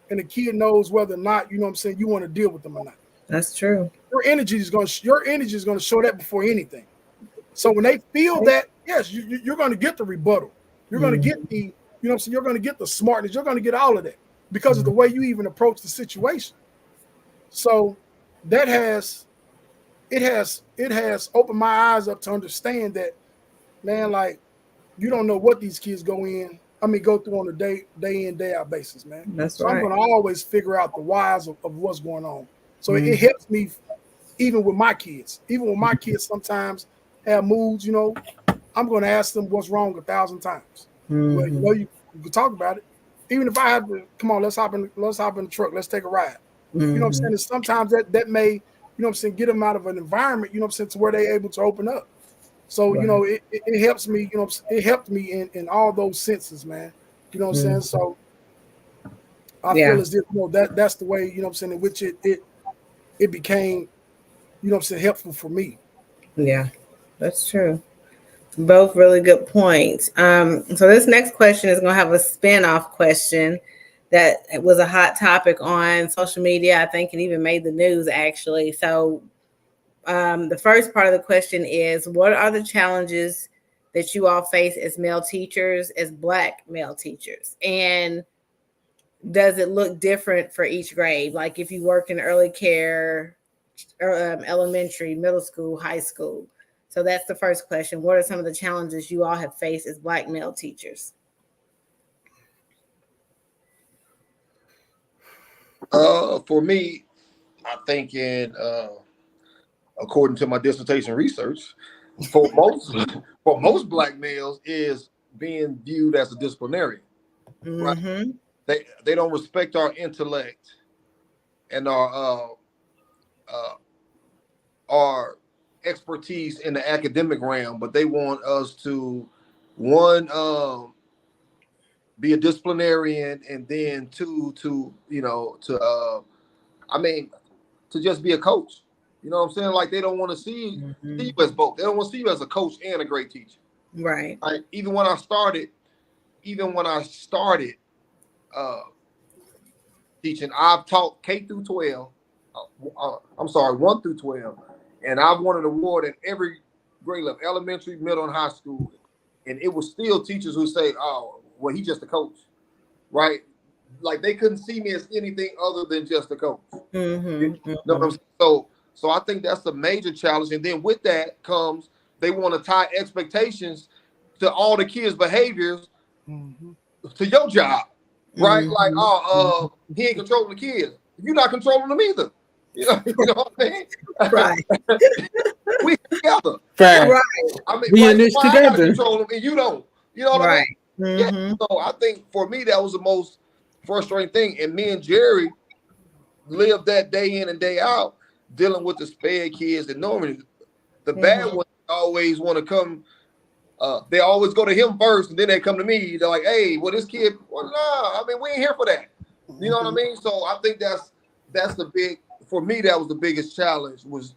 and a kid knows whether or not, you know what I'm saying, you want to deal with them or not. That's true. Your energy is going to show that before anything. So when they feel that, yes, you're going to get the rebuttal. You're going to get Mhm. the, you know what I'm saying, you're going to get the smartness. You're going to get all of that because of the way you even approach the situation. So that has opened my eyes up to understand that, man, like you don't know what these kids go through on a day in, day out basis, man. That's So I'm right. going to always figure out the whys of what's going on. So it Mhm. helps me even with my kids. Even with my kids sometimes have moods, you know, I'm going to ask them what's wrong 1,000 times. Well, you know, Mhm. you can talk about it. Even if I have to, come on, let's hop in the truck. Let's take a ride. You know what I'm saying? Mhm. And sometimes that may, you know what I'm saying, get them out of an environment, you know what I'm saying, to where they're able to open up. So, you Right. know, it helps me, you know, it helped me in all those senses, man. You know what I'm saying? Mhm. So I feel Yeah. as if, you know, that's the way, you know what I'm saying, in which it became, you know what I'm saying, helpful for me. Yeah. That's true. Both really good points. So this next question is going to have a spin-off question that was a hot topic on social media. I think it even made the news actually. So the first part of the question is, what are the challenges that you all face as male teachers, as Black male teachers? And does it look different for each grade? Like if you work in early care, elementary, middle school, high school. So that's the first question. What are some of the challenges you all have faced as Black male teachers? For me, I think according to my dissertation research, for most Black males is being viewed as a disciplinarian. Right? Mm-hmm. They don't respect our intellect and our expertise in the academic realm, but they want us to be a disciplinarian, and then two to just be a coach. You know what I'm saying? Like they don't want to see you as both. They don't want to see you as a coach and a great teacher. Right. Like even when I started teaching, I've taught K through 12. 1 through 12, and I've won an award at every grade level, elementary, middle, and high school. And it was still teachers who say, "Oh, well, he's just a coach," right? Like they couldn't see me as anything other than just a coach. You know what I'm saying? So I think that's a major challenge. And then with that comes they want to tie expectations to all the kids' behaviors to your job, right? Like, he ain't controlling the kids. You're not controlling them either. You know what I mean? Right. We together. Right. I mean, We in this I gotta together. control them and you don't. You know what I Right. mean? Yeah. So I think for me that was the most frustrating thing. And me and Jerry lived that day in and day out dealing with the sped kids. And normally the bad ones always want to come. They always go to him first, and then they come to me. They're like, "Hey, well, this kid, well, no, I mean, we ain't here for that." You know what I mean? So I think that's the big, for me, that was the biggest challenge was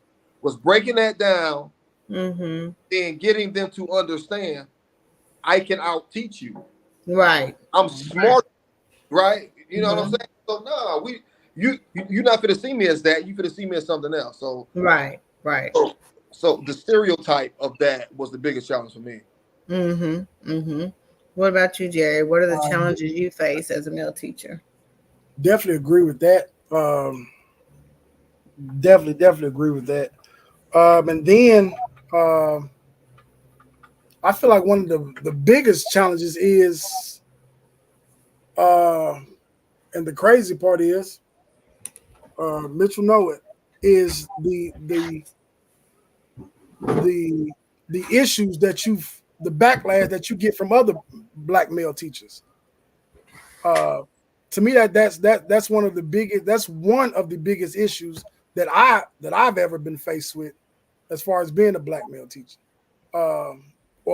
breaking that down, and getting them to understand I can out teach you. Right. I'm smart, right? You know what I'm saying? So no, you're not gonna see me as that. You're gonna see me as something else. So right. So the stereotype of that was the biggest challenge for me. What about you, Jerry? What are the challenges you face as a male teacher? Definitely agree with that. Definitely agree with that. And then I feel like one of the biggest challenges is, and the crazy part is, Mitchell know it, is the issues that the backlash that you get from other Black male teachers. To me, that's one of the biggest issues that I've ever been faced with, as far as being a Black male teacher, or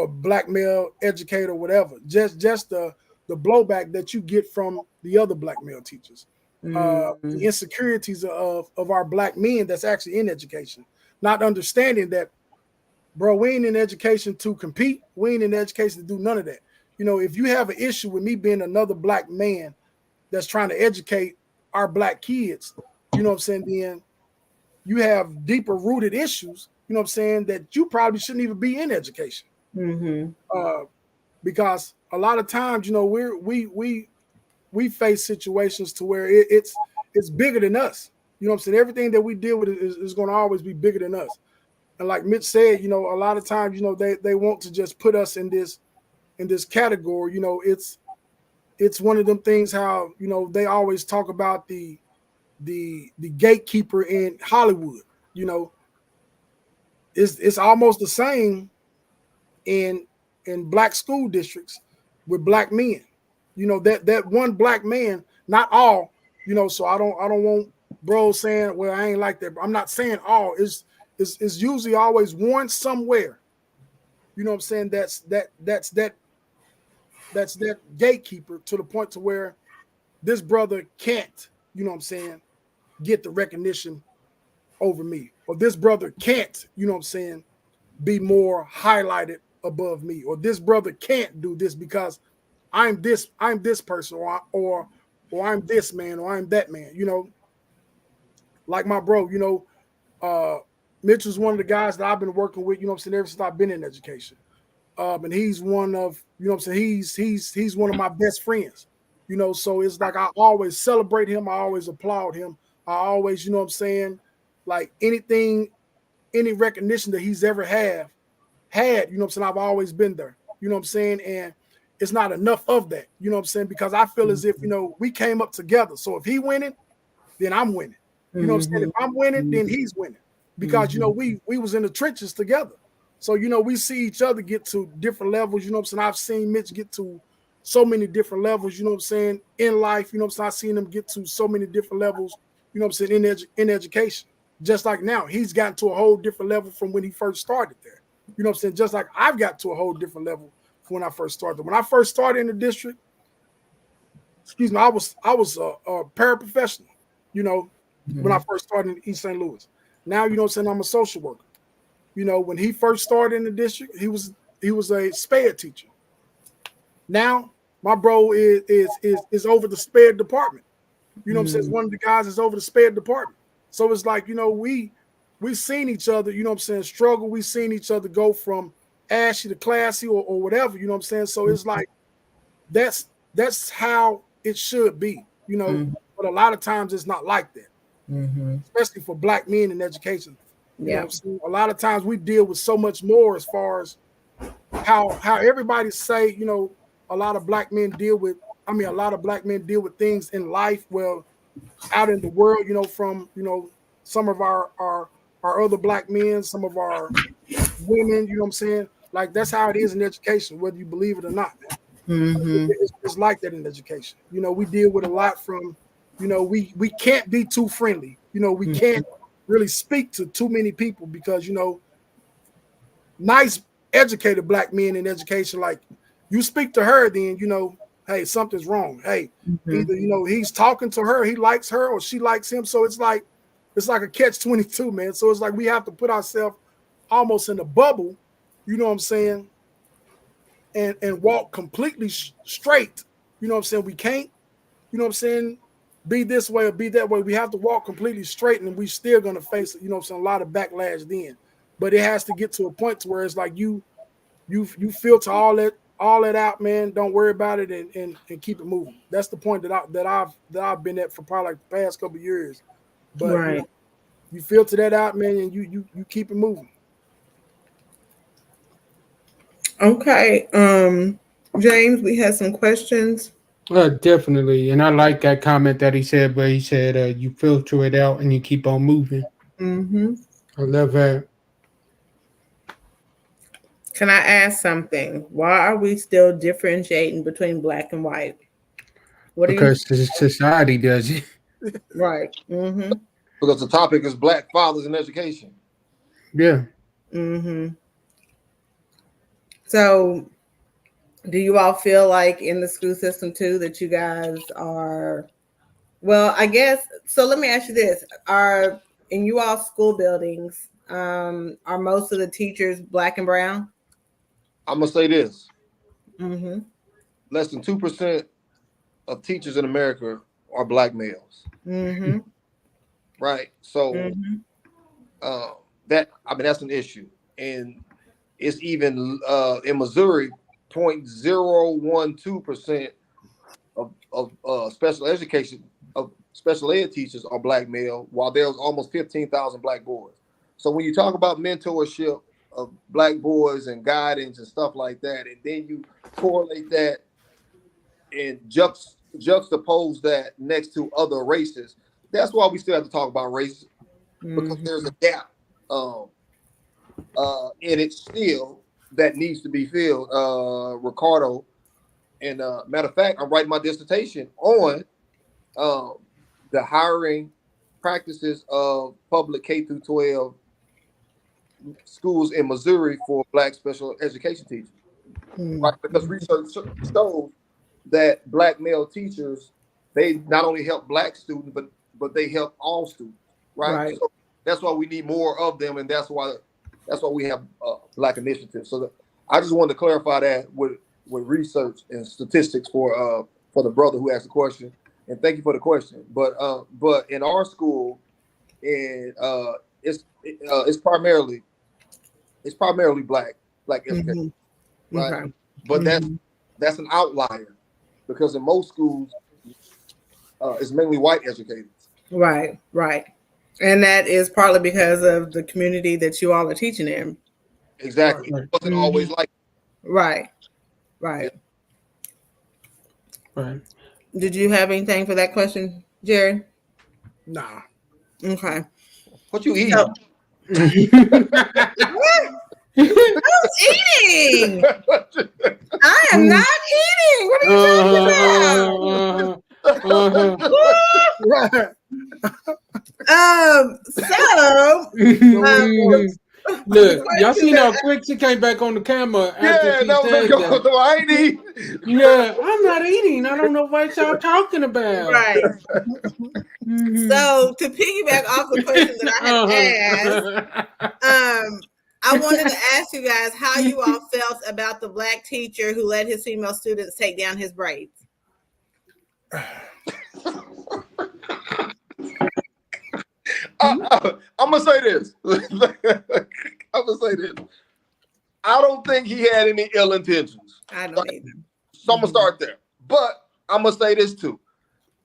Black male educator, whatever. Just the blowback that you get from the other Black male teachers, the insecurities of our Black men that's actually in education, not understanding that, bro, we ain't in education to compete. We ain't in education to do none of that. You know, if you have an issue with me being another Black man that's trying to educate our Black kids, you know what I'm saying, then you have deeper rooted issues, you know what I'm saying, that you probably shouldn't even be in education. Because a lot of times, you know, we face situations to where it's bigger than us. You know what I'm saying? Everything that we deal with is going to always be bigger than us. And like Mitch said, you know, a lot of times, you know, they want to just put us in this category. You know, it's one of them things how, you know, they always talk about the gatekeeper in Hollywood. You know, it's almost the same in Black school districts with Black men. You know, that one Black man, not all, you know, so I don't want bros saying, well, I ain't like that. I'm not saying all. It's usually always one somewhere. You know what I'm saying? That's that gatekeeper to the point to where this brother can't, you know what I'm saying, get the recognition over me. Or this brother can't, you know what I'm saying, be more highlighted above me. Or this brother can't do this because I'm this person, or I'm this man, or I'm that man. You know, like my bro, you know, Mitchell's one of the guys that I've been working with, you know what I'm saying, ever since I've been in education. And he's one of, you know what I'm saying, he's one of my best friends, you know, so it's like I always celebrate him, I always applaud him, I always, you know what I'm saying, like anything, any recognition that he's ever had, you know what I'm saying, I've always been there, you know what I'm saying, and it's not enough of that, you know what I'm saying, because I feel as if, you know, we came up together, so if he winning, then I'm winning, you know what I'm saying, if I'm winning, then he's winning, because, you know, we was in the trenches together. So, you know, we see each other get to different levels, you know what I'm saying? I've seen Mitch get to so many different levels, you know what I'm saying, in life, you know what I'm saying? I've seen him get to so many different levels, you know what I'm saying, in education. Just like now, he's gotten to a whole different level from when he first started there. You know what I'm saying? Just like I've got to a whole different level from when I first started. When I first started in the district, excuse me, I was a paraprofessional, you know, when I first started in East St. Louis. Now, you know what I'm saying, I'm a social worker. You know, when he first started in the district, he was a SPED teacher. Now, my bro is over the SPED department. You know what I'm saying? One of the guys is over the SPED department. So it's like, you know, we seen each other, you know what I'm saying, struggle. We seen each other go from ashy to classy or whatever, you know what I'm saying? So it's like that's how it should be, you know, but a lot of times it's not like that, especially for Black men in education. You know what I'm saying? A lot of times we deal with so much more as far as how everybody say, you know, a lot of Black men deal with, a lot of Black men deal with things in life, well, out in the world, you know, from, you know, some of our other Black men, some of our women, you know what I'm saying? Like, that's how it is in education, whether you believe it or not, man. It's like that in education. You know, we deal with a lot from, you know, we can't be too friendly. You know, we can't really speak to too many people because, you know, nice educated Black men in education, like you speak to her, then, you know, hey, something's wrong. Hey, either, you know, he's talking to her, he likes her, or she likes him. So it's like a catch-22, man. So it's like we have to put ourselves almost in a bubble, you know what I'm saying, and walk completely straight. You know what I'm saying? We can't, you know what I'm saying, be this way or be that way. We have to walk completely straight, and we still gonna face, you know what I'm saying, a lot of backlash then. But it has to get to a point to where it's like you filter all that out, man. Don't worry about it and keep it moving. That's the point that I've been at for probably like the past couple of years. But Right. You filter that out, man, and you keep it moving. Okay. James, we had some questions. Definitely. And I like that comment that he said, where he said, you filter it out and you keep on moving. I love that. Can I ask something? Why are we still differentiating between Black and white? What because society does it. Right. Because the topic is Black fathers in education. Yeah. So do you all feel like in the school system too that you guys are, well, I guess, so let me ask you this. Are in you all school buildings, are most of the teachers Black and brown? I'm going to say this. Less than 2% of teachers in America are Black males. Right. So that's an issue. And it's even in Missouri, 0.012% of special education of special ed teachers are Black male, while there's almost 15,000 Black boys. So when you talk about mentorship of Black boys and guidance and stuff like that, and then you correlate that and juxtapose that next to other races, that's why we still have to talk about race, because there's a gap in it still that needs to be filled. Ricardo, and matter of fact, I'm writing my dissertation on the hiring practices of public K through 12 schools in Missouri for Black special education teachers. Right? Because research shows that Black male teachers, they not only help Black students, but they help all students. Right? So that's why we need more of them, and that's why we have Black initiatives. So I just wanted to clarify that with research and statistics for the brother who asked the question, and thank you for the question. But in our school, and it's primarily Black education. right? Okay. But that's an outlier because in most schools, it's mainly white educators. Right, right. And that is partly because of the community that you all are teaching in. Exactly. Right. It wasn't always like Right, right. Right. Did you have anything for that question, Jerry? Nah. Okay. what you eat. So, eating. I am not eating. What are you talking about? Right. So Look, y'all seen how quick she came back on the camera after Yeah, she that was said a that. go. I ain't eat. Yeah, I'm not eating. I don't know what y'all talking about. right. Mhm. So to piggyback off the question that I had asked, I wanted to ask you guys how you all felt about the black teacher who let his female students take down his braids. I'm gonna say this. I'm gonna say this. I don't think he had any ill intentions. I don't either. So I'm gonna start there. But I'm gonna say this too.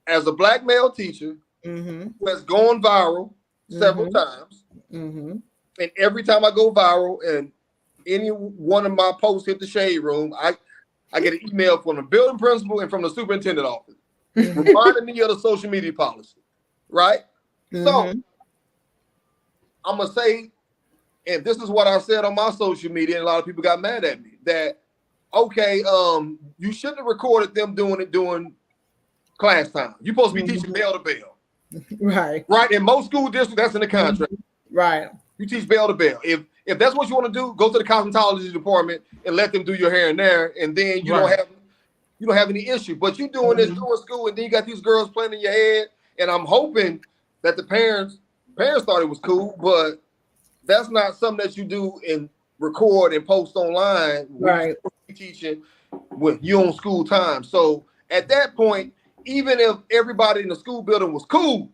As a black male teacher Mm-hmm. who has gone viral several times, Mm-hmm. and every time I go viral and any one of my posts hit the shade room, I get an email from the building principal and from the superintendent office reminding me of the social media policy. Right? So I'm gonna say, and this is what I said on my social media, and a lot of people got mad at me, that okay, you shouldn't have recorded them doing it during class time. You're supposed to be teaching bell to bell. Right. Right? In most school districts, that's in the contract. Right. You teach bell to bell. If that's what you want to do, go to the cosmetology department and let them do your hair and there, and then you don't have any issue. But you doing this during school, and then you got these girls playing in your head. And I'm hoping that the parents thought it was cool, but that's not something that you do and record and post online. Right. Teaching when you on school time. So at that point, even if everybody in the school building was cool,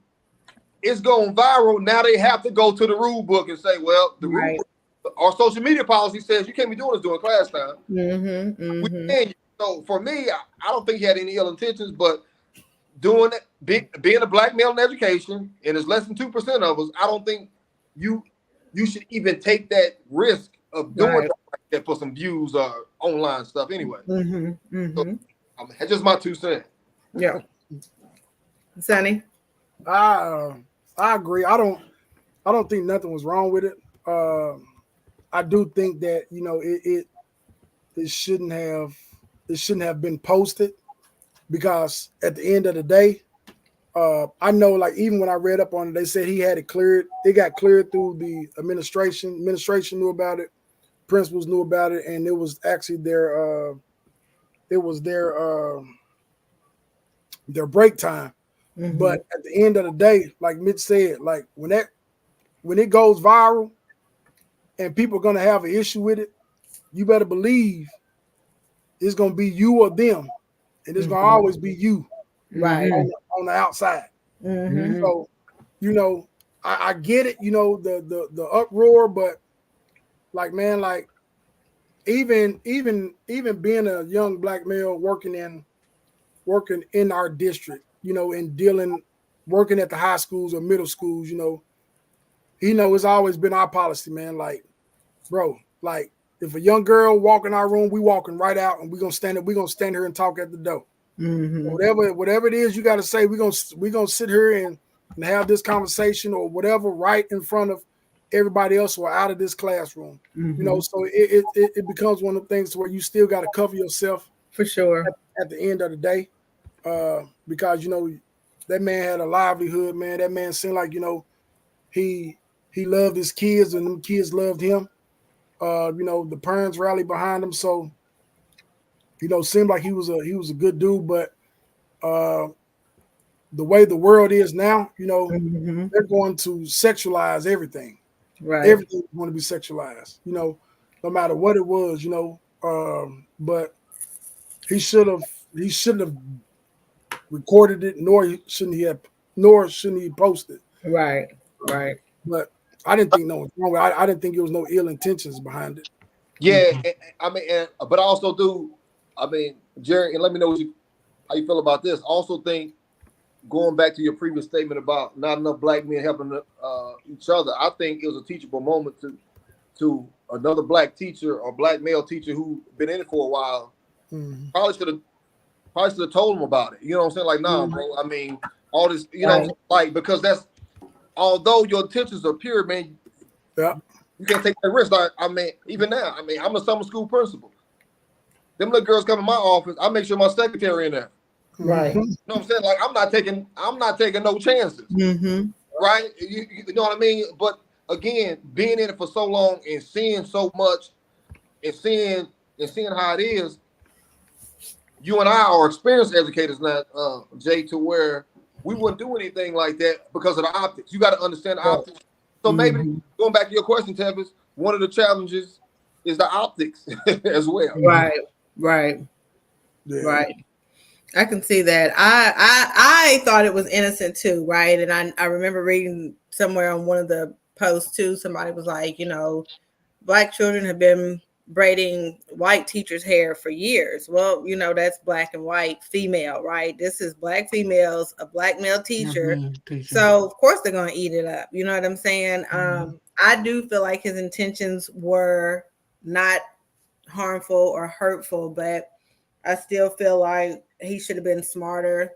it's going viral. Now they have to go to the rule book and say, well, the rule book, our social media policy says you can't be doing this during class time. We can. So for me, I don't think he had any ill intentions, but doing it, being a black male in education, and there's less than 2% of us, I don't think you should even take that risk of doing that for some views or online stuff anyway. So, that's just my 2 cents. Yeah. Sonny? I agree. I don't think nothing was wrong with it. I do think that it shouldn't have been posted, because at the end of the day, I know, like, even when I read up on it, they said he had it cleared. It got cleared through the administration. Administration knew about it. Principals knew about it, and it was actually their break time. But at the end of the day, like Mitch said, like when it goes viral and people are gonna have an issue with it, you better believe it's gonna be you or them, and it's gonna always be you, Right. on the outside. So, I get it, the uproar, but like, man, like even being a young black male working in our district, and working at the high schools or middle schools, it's always been our policy, man. Like, bro, like if a young girl walk in our room, we walking right out, and we're gonna stand here and talk at the door. Whatever it is you got to say, we're gonna sit here and have this conversation or whatever right in front of everybody else who are out of this classroom. So it becomes one of the things where you still got to cover yourself For sure. at the end of the day, because that man had a livelihood, man. That man seemed like he loved his kids, and them kids loved him. The parents rallied behind him, so seemed like he was a good dude. But the way the world is now, they're going to sexualize everything. Right. Everything is going to be sexualized, no matter what it was, but he should have recorded it, nor shouldn't he post it. Right. But I didn't think no one wrong with it. I didn't think there was no ill intentions behind it. Yeah, I mean, but I also do. I mean, Jerry, and let me know how you feel about this. I also think going back to your previous statement about not enough black men helping each other, I think it was a teachable moment to another black teacher or black male teacher who been in it for a while. Mhm. Probably should have told him about it. You know what I'm saying? Like, nah, bro. I mean, all this, you know, Right. like, because that's, although your intentions are pure, man, Yeah. you can't take that risk. Like, I mean, even now, I mean, I'm a summer school principal. Them little girls come in my office, I make sure my secretary in there. Right. Mhm. You know what I'm saying? Like, I'm not taking no chances. Mm-hmm. Right? You know what I mean? But again, being in it for so long and seeing so much and seeing how it is, you and I are experienced educators now, Jay, to where we wouldn't do anything like that because of the optics. You got to understand the optics. So maybe going back to your question, Tevis, one of the challenges is the optics as well. Right. Right. Yeah. Right. I can see that. I thought it was innocent too, right? And I remember reading somewhere on one of the posts too, somebody was like, you know, black children have been braiding white teachers' hair for years. Well, you know, that's black and white female, right? This is black females, a black male teacher. So of course they're gonna eat it up. You know what I'm saying? I do feel like his intentions were not harmful or hurtful, but I still feel like he should have been smarter,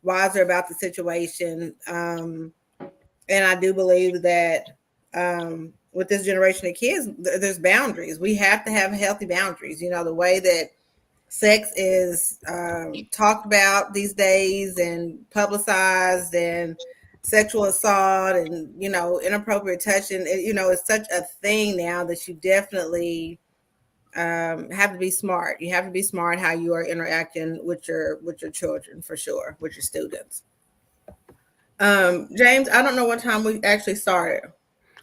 wiser about the situation. And I do believe that with this generation of kids, there's boundaries. We have to have healthy boundaries. You know, the way that sex is talked about these days and publicized, and sexual assault and, you know, inappropriate touching, you know, it's such a thing now that you definitely have to be smart. You have to be smart how you are interacting with your children, for sure, with your students. James, I don't know what time we actually started.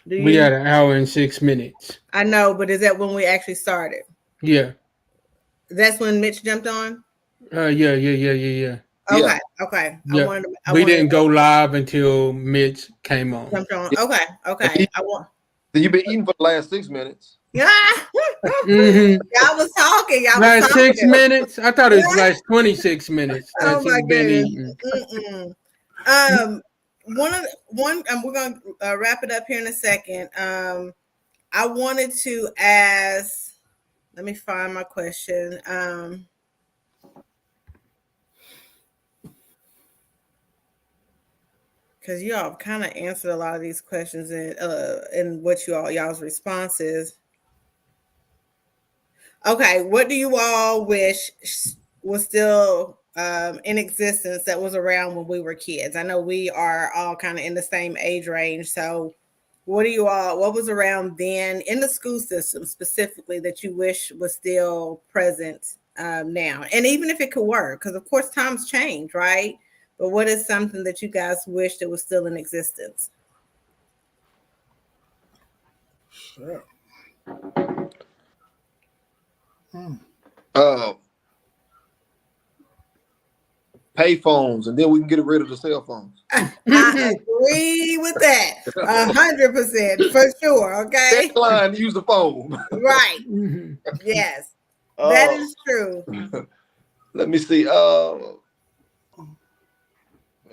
Do you? We had an hour and 6 minutes. I know, but is that when we actually started? Yeah. That's when Mitch jumped on? Yeah. Okay, okay. Yeah. We didn't go live until Mitch came on. Jumped on. Okay. Then you've been eating for the last 6 minutes. Yeah. Mhm. Y'all was talking. Y'all Last was talking. 6 minutes? I thought it was last 26 minutes. Oh that my you've been goodness. eating. We're gonna wrap it up here in a second. I wanted to ask. Let me find my question. Because y'all kind of answered a lot of these questions in what y'all's responses. Okay, what do you all wish was still in existence that was around when we were kids? I know we are all kind of in the same age range. So what was around then in the school system specifically that you wish was still present now? And even if it could work, because of course times change, right? But what is something that you guys wish that was still in existence? Sure. Pay phones, and then we can get rid of the cell phones. I agree with that 100% for sure. Okay, Line, use the phone. right? Yes, that is true. Let me see. Man,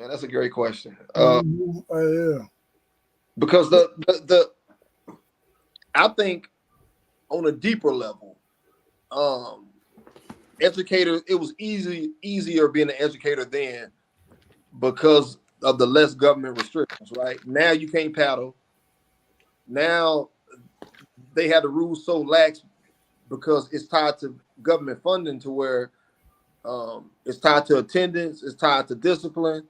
that's a great question. Yeah. Because I think on a deeper level, educators, it was easier being an educator then because of the less government restrictions, right? Now you can't paddle. Now they had the rules so lax because it's tied to government funding, to where it's tied to attendance, it's tied to discipline,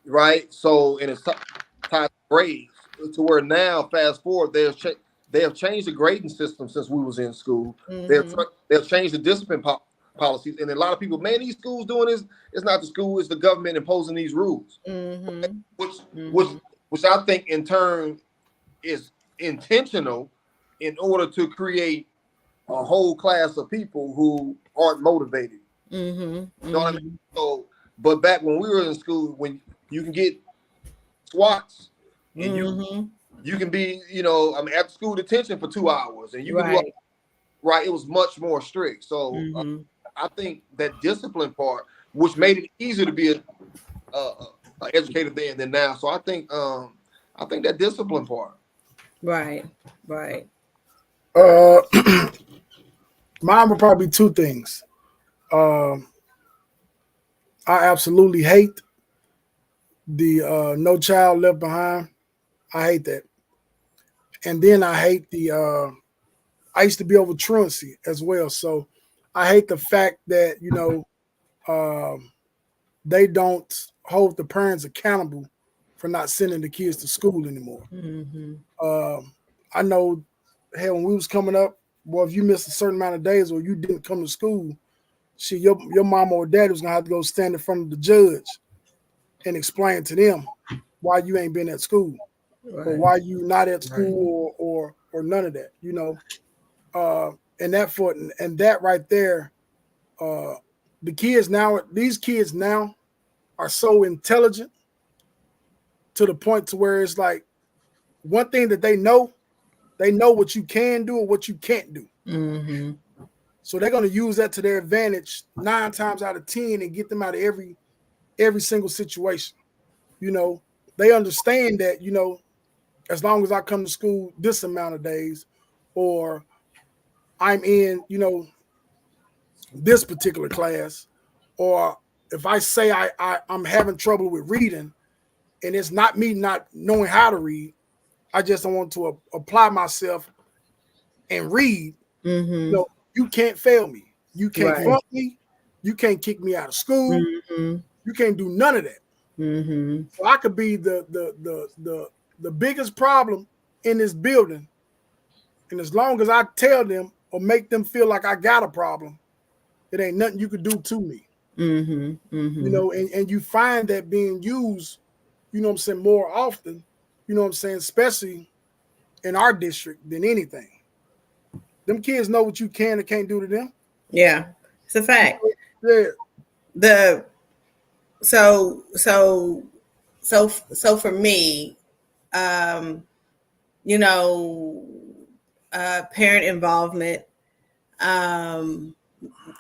right? So, and it's tied to grades, to where now, fast forward, they have changed the grading system since we was in school. Mm-hmm. They've changed the discipline policies, and a lot of people, man, these schools doing this. It's not the school, it's the government imposing these rules, which I think in turn is intentional in order to create a whole class of people who aren't motivated. You know what I mean? So, but back when we were in school, when you can get SWATs, and you can be, you know, I mean, after school detention for 2 hours, and you can do right? It was much more strict. So I think that discipline part, which made it easier to be a educator then than now. So I think that discipline part. Right. Mine would probably be two things. I absolutely hate the No Child Left Behind. I hate that. And then I hate the I used to be over truancy as well. So I hate the fact that, they don't hold the parents accountable for not sending the kids to school anymore. I know, hell, when we was coming up, well, if you missed a certain amount of days or you didn't come to school, your mom or dad was gonna have to go stand in front of the judge and explain to them why you ain't been at school, or why you not at school, or none of that, and that right there, these kids now are so intelligent to the point to where it's like one thing that they know what you can do or what you can't do. So they're going to use that to their advantage 9 times out of 10 and get them out of every single situation. They understand that, as long as I come to school this amount of days, or I'm in, this particular class, or if I say I'm having trouble with reading and it's not me not knowing how to read, I just don't want to apply myself and read. You can't fail me. You can't flunk me. You can't kick me out of school. You can't do none of that. So I could be the biggest problem in this building, and as long as I tell them or make them feel like I got a problem, it ain't nothing you could do to me. And you find that being used, more often, especially in our district than anything. Them kids know what you can and can't do to them. Yeah, it's a fact. Yeah. So for me, parent involvement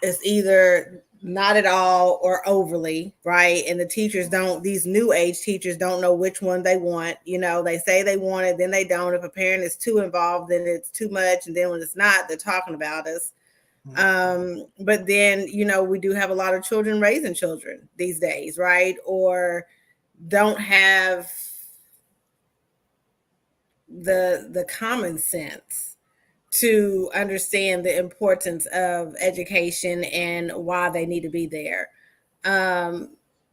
is either not at all or overly, right? And these new age teachers don't know which one they want. They say they want it, then they don't. If a parent is too involved, then it's too much. And then when it's not, they're talking about us. But then, we do have a lot of children raising children these days, right? Or don't have the common sense to understand the importance of education and why they need to be there.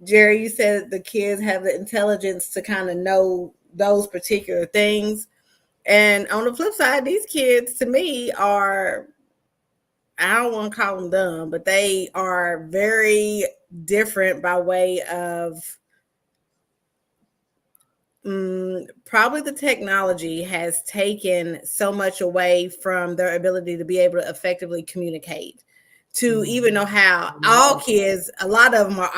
Jerry, you said the kids have the intelligence to kind of know those particular things. And on the flip side, these kids, to me, I don't want to call them dumb, but they are very different by way of probably the technology has taken so much away from their ability to be able to effectively communicate, to even know how. All kids, a lot of them are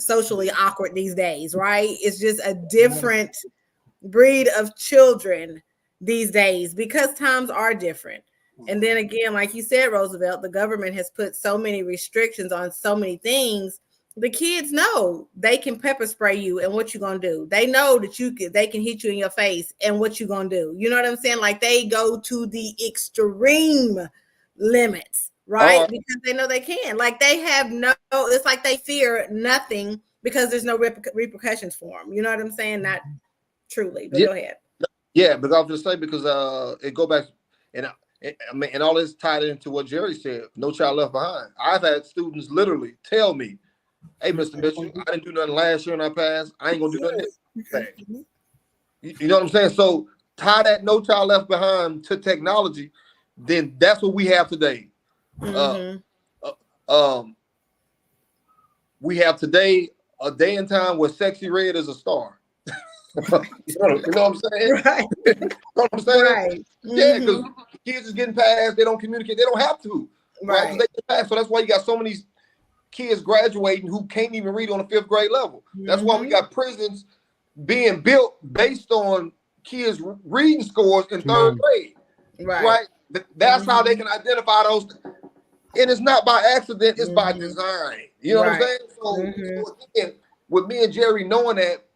socially awkward these days, right? It's just a different breed of children these days because times are different. And then again, like you said, Roosevelt, the government has put so many restrictions on so many things. The kids know they can pepper spray you and what you gonna do. They know that they can hit you in your face and what you gonna do. You know what I'm saying? Like they go to the extreme limits, right? Because they know they can. Like they have it's like they fear nothing because there's no repercussions for them. You know what I'm saying? Not truly, but go ahead. Yeah, but I was just saying because it go back and and all this tied into what Jerry said. No child left behind. I've had students literally tell me, "Hey, Mr. Mitchell, I didn't do nothing last year and I passed. I ain't gonna do nothing this year." You know what I'm saying? So tie that no child left behind to technology, then that's what we have today. We have today a day and time where Sexy Red is a star. You know what I'm saying? Right. You know what I'm saying? Right. Yeah, because kids is getting passed. They don't communicate. They don't have to. Right. They get passed. So that's why you got so many kids graduating who can't even read on the 5th grade level. That's why we got prisons being built based on kids' reading scores in 3rd grade. Right. That's how they can identify those. And it's not by accident, it's by design. You know what I'm saying? So again, with me and Jerry knowing that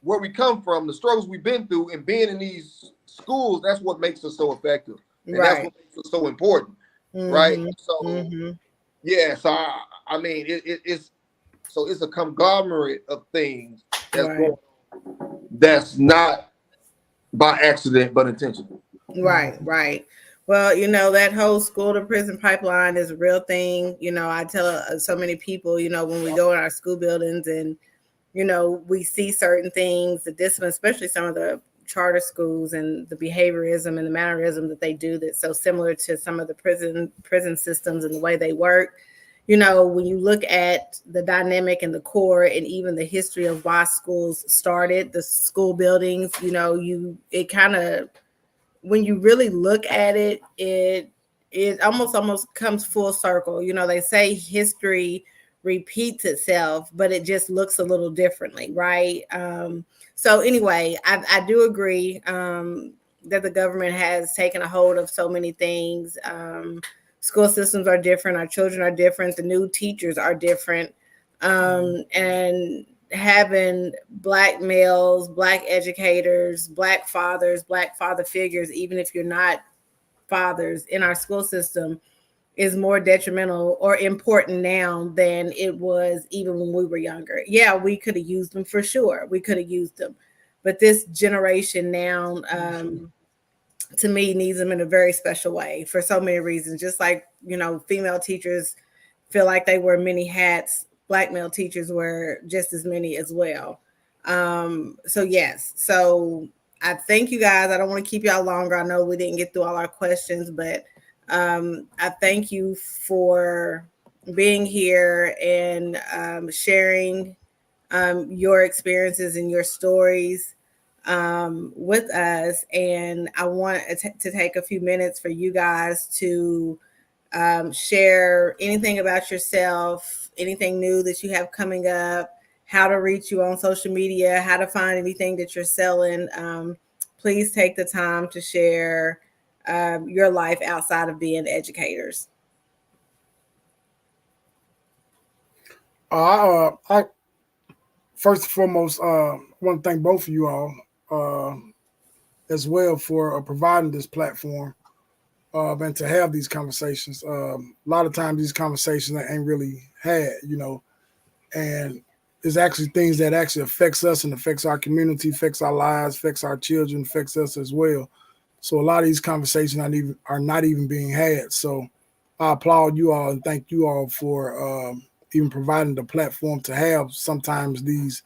where we come from, the struggles we've been through, and being in these schools, that's what makes us so effective. And that's what makes us so important. Right? So yeah, so I mean it's a conglomerate of things that's going on, that's not by accident but intentional. Right. Well, you know, that whole school to prison pipeline is a real thing. You know, I tell so many people, you know, when we go in our school buildings and, you know, we see certain things, the discipline, especially some of the charter schools and the behaviorism and the mannerism that they do that's so similar to some of the prison systems and the way they work. You know, when you look at the dynamic and the core and even the history of why schools started, the school buildings, you know, it kind of, when you really look at it, it almost comes full circle. You know, they say history repeats itself, but it just looks a little differently, right? So anyway, I do agree that the government has taken a hold of so many things. School systems are different. Our children are different. The new teachers are different. And having Black males, Black educators, Black fathers, Black father figures, even if you're not fathers in our school system, is more detrimental or important now than it was even when we were younger. Yeah, we could have used them for sure. We could have used them. But this generation now, to me, needs them in a very special way for so many reasons. Just like, you know, female teachers feel like they wear many hats, Black male teachers wear just as many as well. So yes, so I thank you guys. I don't want to keep y'all longer. I know we didn't get through all our questions, but I thank you for being here and sharing your experiences and your stories with us. And I want to take a few minutes for you guys to share anything about yourself, anything new that you have coming up, how to reach you on social media, how to find anything that you're selling. Please take the time to share your life outside of being educators. I first and foremost want to thank both of you all as well for providing this platform and to have these conversations. A lot of times these conversations ain't really had, you know, and it's actually things that actually affects us and affects our community, affects our lives, affects our children, affects us as well. So a lot of these conversations are not even being had. So I applaud you all and thank you all for even providing the platform to have sometimes these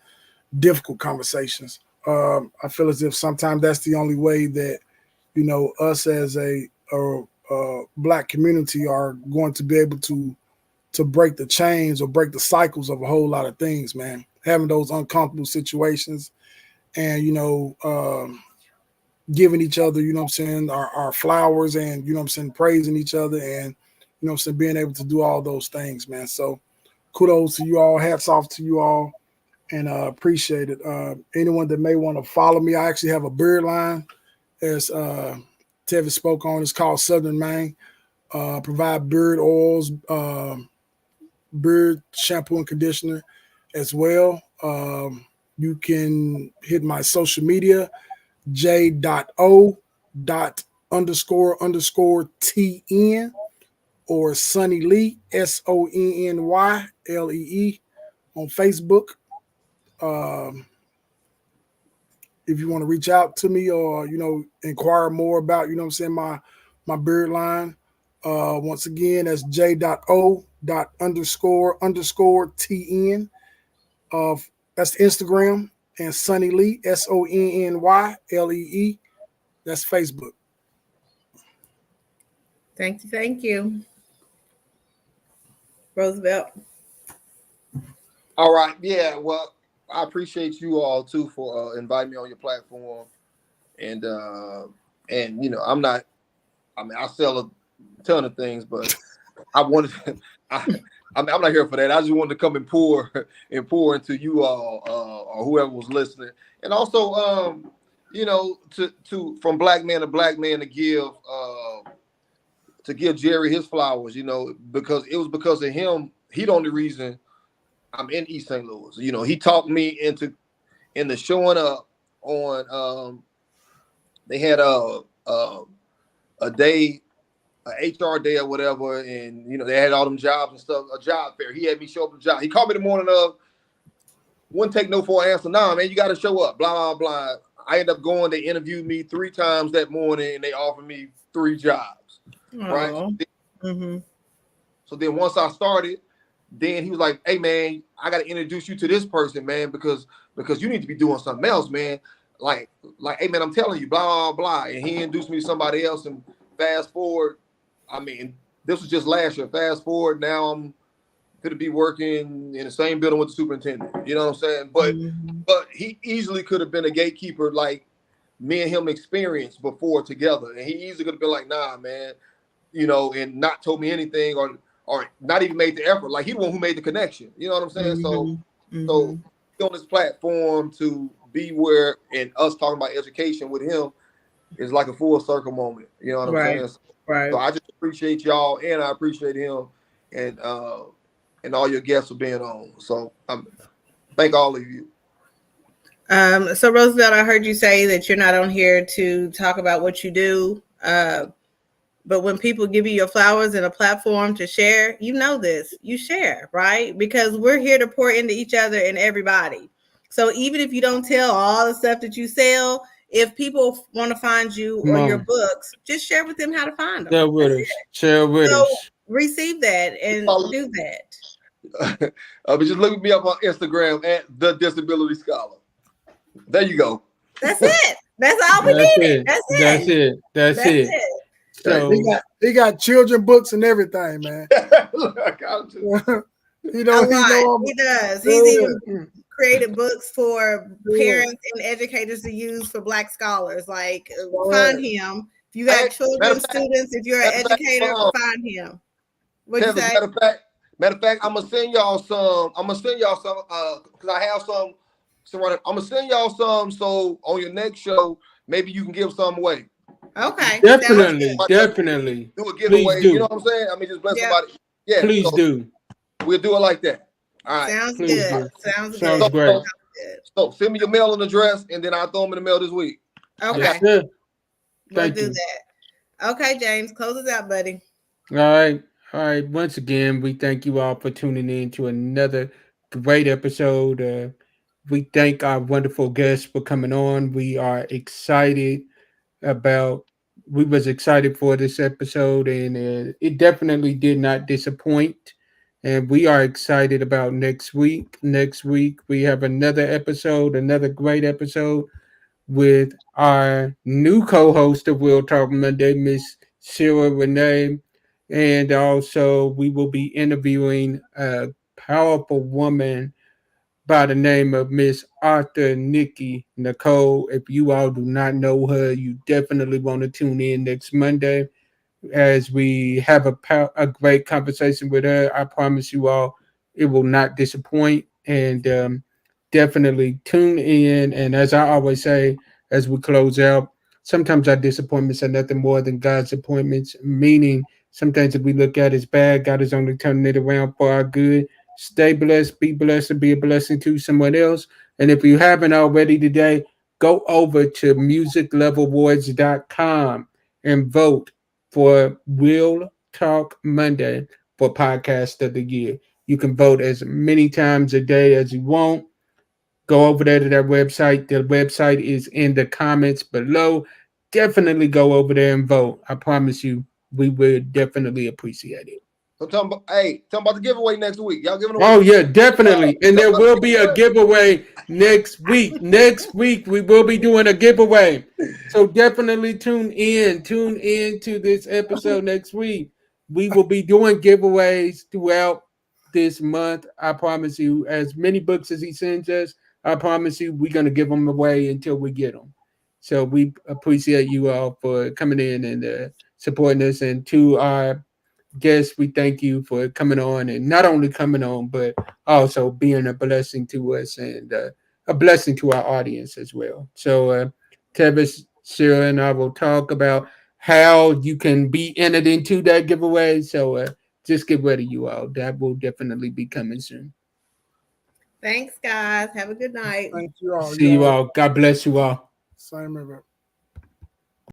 difficult conversations. I feel as if sometimes that's the only way that, you know, us as a Black community are going to be able to break the chains or break the cycles of a whole lot of things, man. Having those uncomfortable situations and, you know, giving each other, you know what I'm saying, our flowers and, you know what I'm saying, praising each other and, you know what I'm saying, being able to do all those things, man. So kudos to you all. Hats off to you all. And appreciate it. Anyone that may want to follow me, I actually have a beard line, as Tevin spoke on. It's called Southern Maine. Provide beard oils, beard shampoo and conditioner as well. You can hit my social media, j.o.__tn or Sonny Lee, SonnyLee on Facebook. If you want to reach out to me or, you know, inquire more about, you know what I'm saying, my beard line, once again, that's j.o.__tn. That's Instagram, and Sonny Lee, SonnyLee. That's Facebook. Thank you. Roosevelt. All right. Yeah. Well, I appreciate you all too for inviting me on your platform. And you know, I sell a ton of things, but I wanted to, I'm not here for that. I just wanted to come and pour into you all or whoever was listening. And also, you know, to from black man to black man to give to give Jerry his flowers, you know, because it was because of him. He the only reason I'm in East St. Louis. You know, he talked me into showing up on. They had a day, a HR day or whatever, and you know they had all them jobs and stuff. A job fair. He had me show up the job. He called me the morning of. Wouldn't take no for an answer. Nah, man, you got to show up. Blah blah blah. I ended up going. They interviewed me 3 times that morning, and they offered me 3 jobs. Right. So then once I started, then he was like, "Hey man, I got to introduce you to this person, man, because you need to be doing something else, man. Like, hey man, I'm telling you, blah blah blah." And he introduced me to somebody else. And fast forward, I mean, this was just last year. Fast forward, now I'm going to be working in the same building with the superintendent. You know what I'm saying? But he easily could have been a gatekeeper, like me and him experienced before together, and he easily could have been like, "Nah, man," you know, and not told me anything or not even made the effort. Like he the one who made the connection. You know what I'm saying? So on this platform to be where and us talking about education with him is like a full circle moment. You know what I'm saying? Right. So I just appreciate y'all, and I appreciate him, and all your guests for being on. So thank all of you. So Roosevelt, I heard you say that you're not on here to talk about what you do. But when people give you your flowers and a platform to share, you know this, you share, right? Because we're here to pour into each other and everybody. So even if you don't tell all the stuff that you sell, if people want to find you or your books, just share with them how to find them. Share with us. Receive that and do that. But just look me up on Instagram at The Disability Scholar. There you go. That's it. That's all we needed. That's it. So he got children books and everything, man. He does. He's even created books for parents and educators to use for Black scholars. Like, find him. If you got children, students, if you're an educator, find him. What'd you say? Matter of fact, I'm gonna send y'all some. Because I have some. I'm gonna send y'all some. So on your next show, maybe you can give some away. Okay. Definitely. Do a giveaway. You know what I'm saying? I mean, just bless somebody. Yeah. Please do. We'll do it like that. All right. Sounds good. Sounds great. So send me your mailing address, and then I'll throw them in the mail this week. Okay. We'll do that. Okay, James, close us out, buddy. All right. Once again, we thank you all for tuning in to another great episode. We thank our wonderful guests for coming on. We are excited we was excited for this episode, and it definitely did not disappoint. And we are excited about next week. Next week, we have another great episode with our new co-host of Real Talk Monday, Miss Sarah Renee. And also, we will be interviewing a powerful woman by the name of Miss Arthur Nikki Nicole. If you all do not know her, you definitely want to tune in next Monday as we have a great conversation with her. I promise you all, it will not disappoint. And definitely tune in. And as I always say, as we close out, sometimes our disappointments are nothing more than God's appointments, meaning some things that we look at as bad, God is only turning it around for our good. Stay blessed, be blessed, and be a blessing to someone else. And if you haven't already today, go over to musicloveawards.com and vote for Real Talk Monday for Podcast of the Year. You can vote as many times a day as you want. Go over there to that website. The website is in the comments below. Definitely go over there and vote. I promise you, we would definitely appreciate it. So talking about the giveaway next week. Y'all giving away? Oh yeah, definitely. And there will be a giveaway next week. Next week we will be doing a giveaway. So definitely tune in to this episode next week. We will be doing giveaways throughout this month. I promise you, as many books as he sends us, I promise you we're going to give them away until we get them. So we appreciate you all for coming in and supporting us. And to our guests, we thank you for coming on, and not only coming on, but also being a blessing to us and a blessing to our audience as well. So Tevis, Sarah, and I will talk about how you can be entered into that giveaway. So just get ready, you all. That will definitely be coming soon. Thanks, guys. Have a good night. Thank you all. See you all. God bless you all. Same, everybody.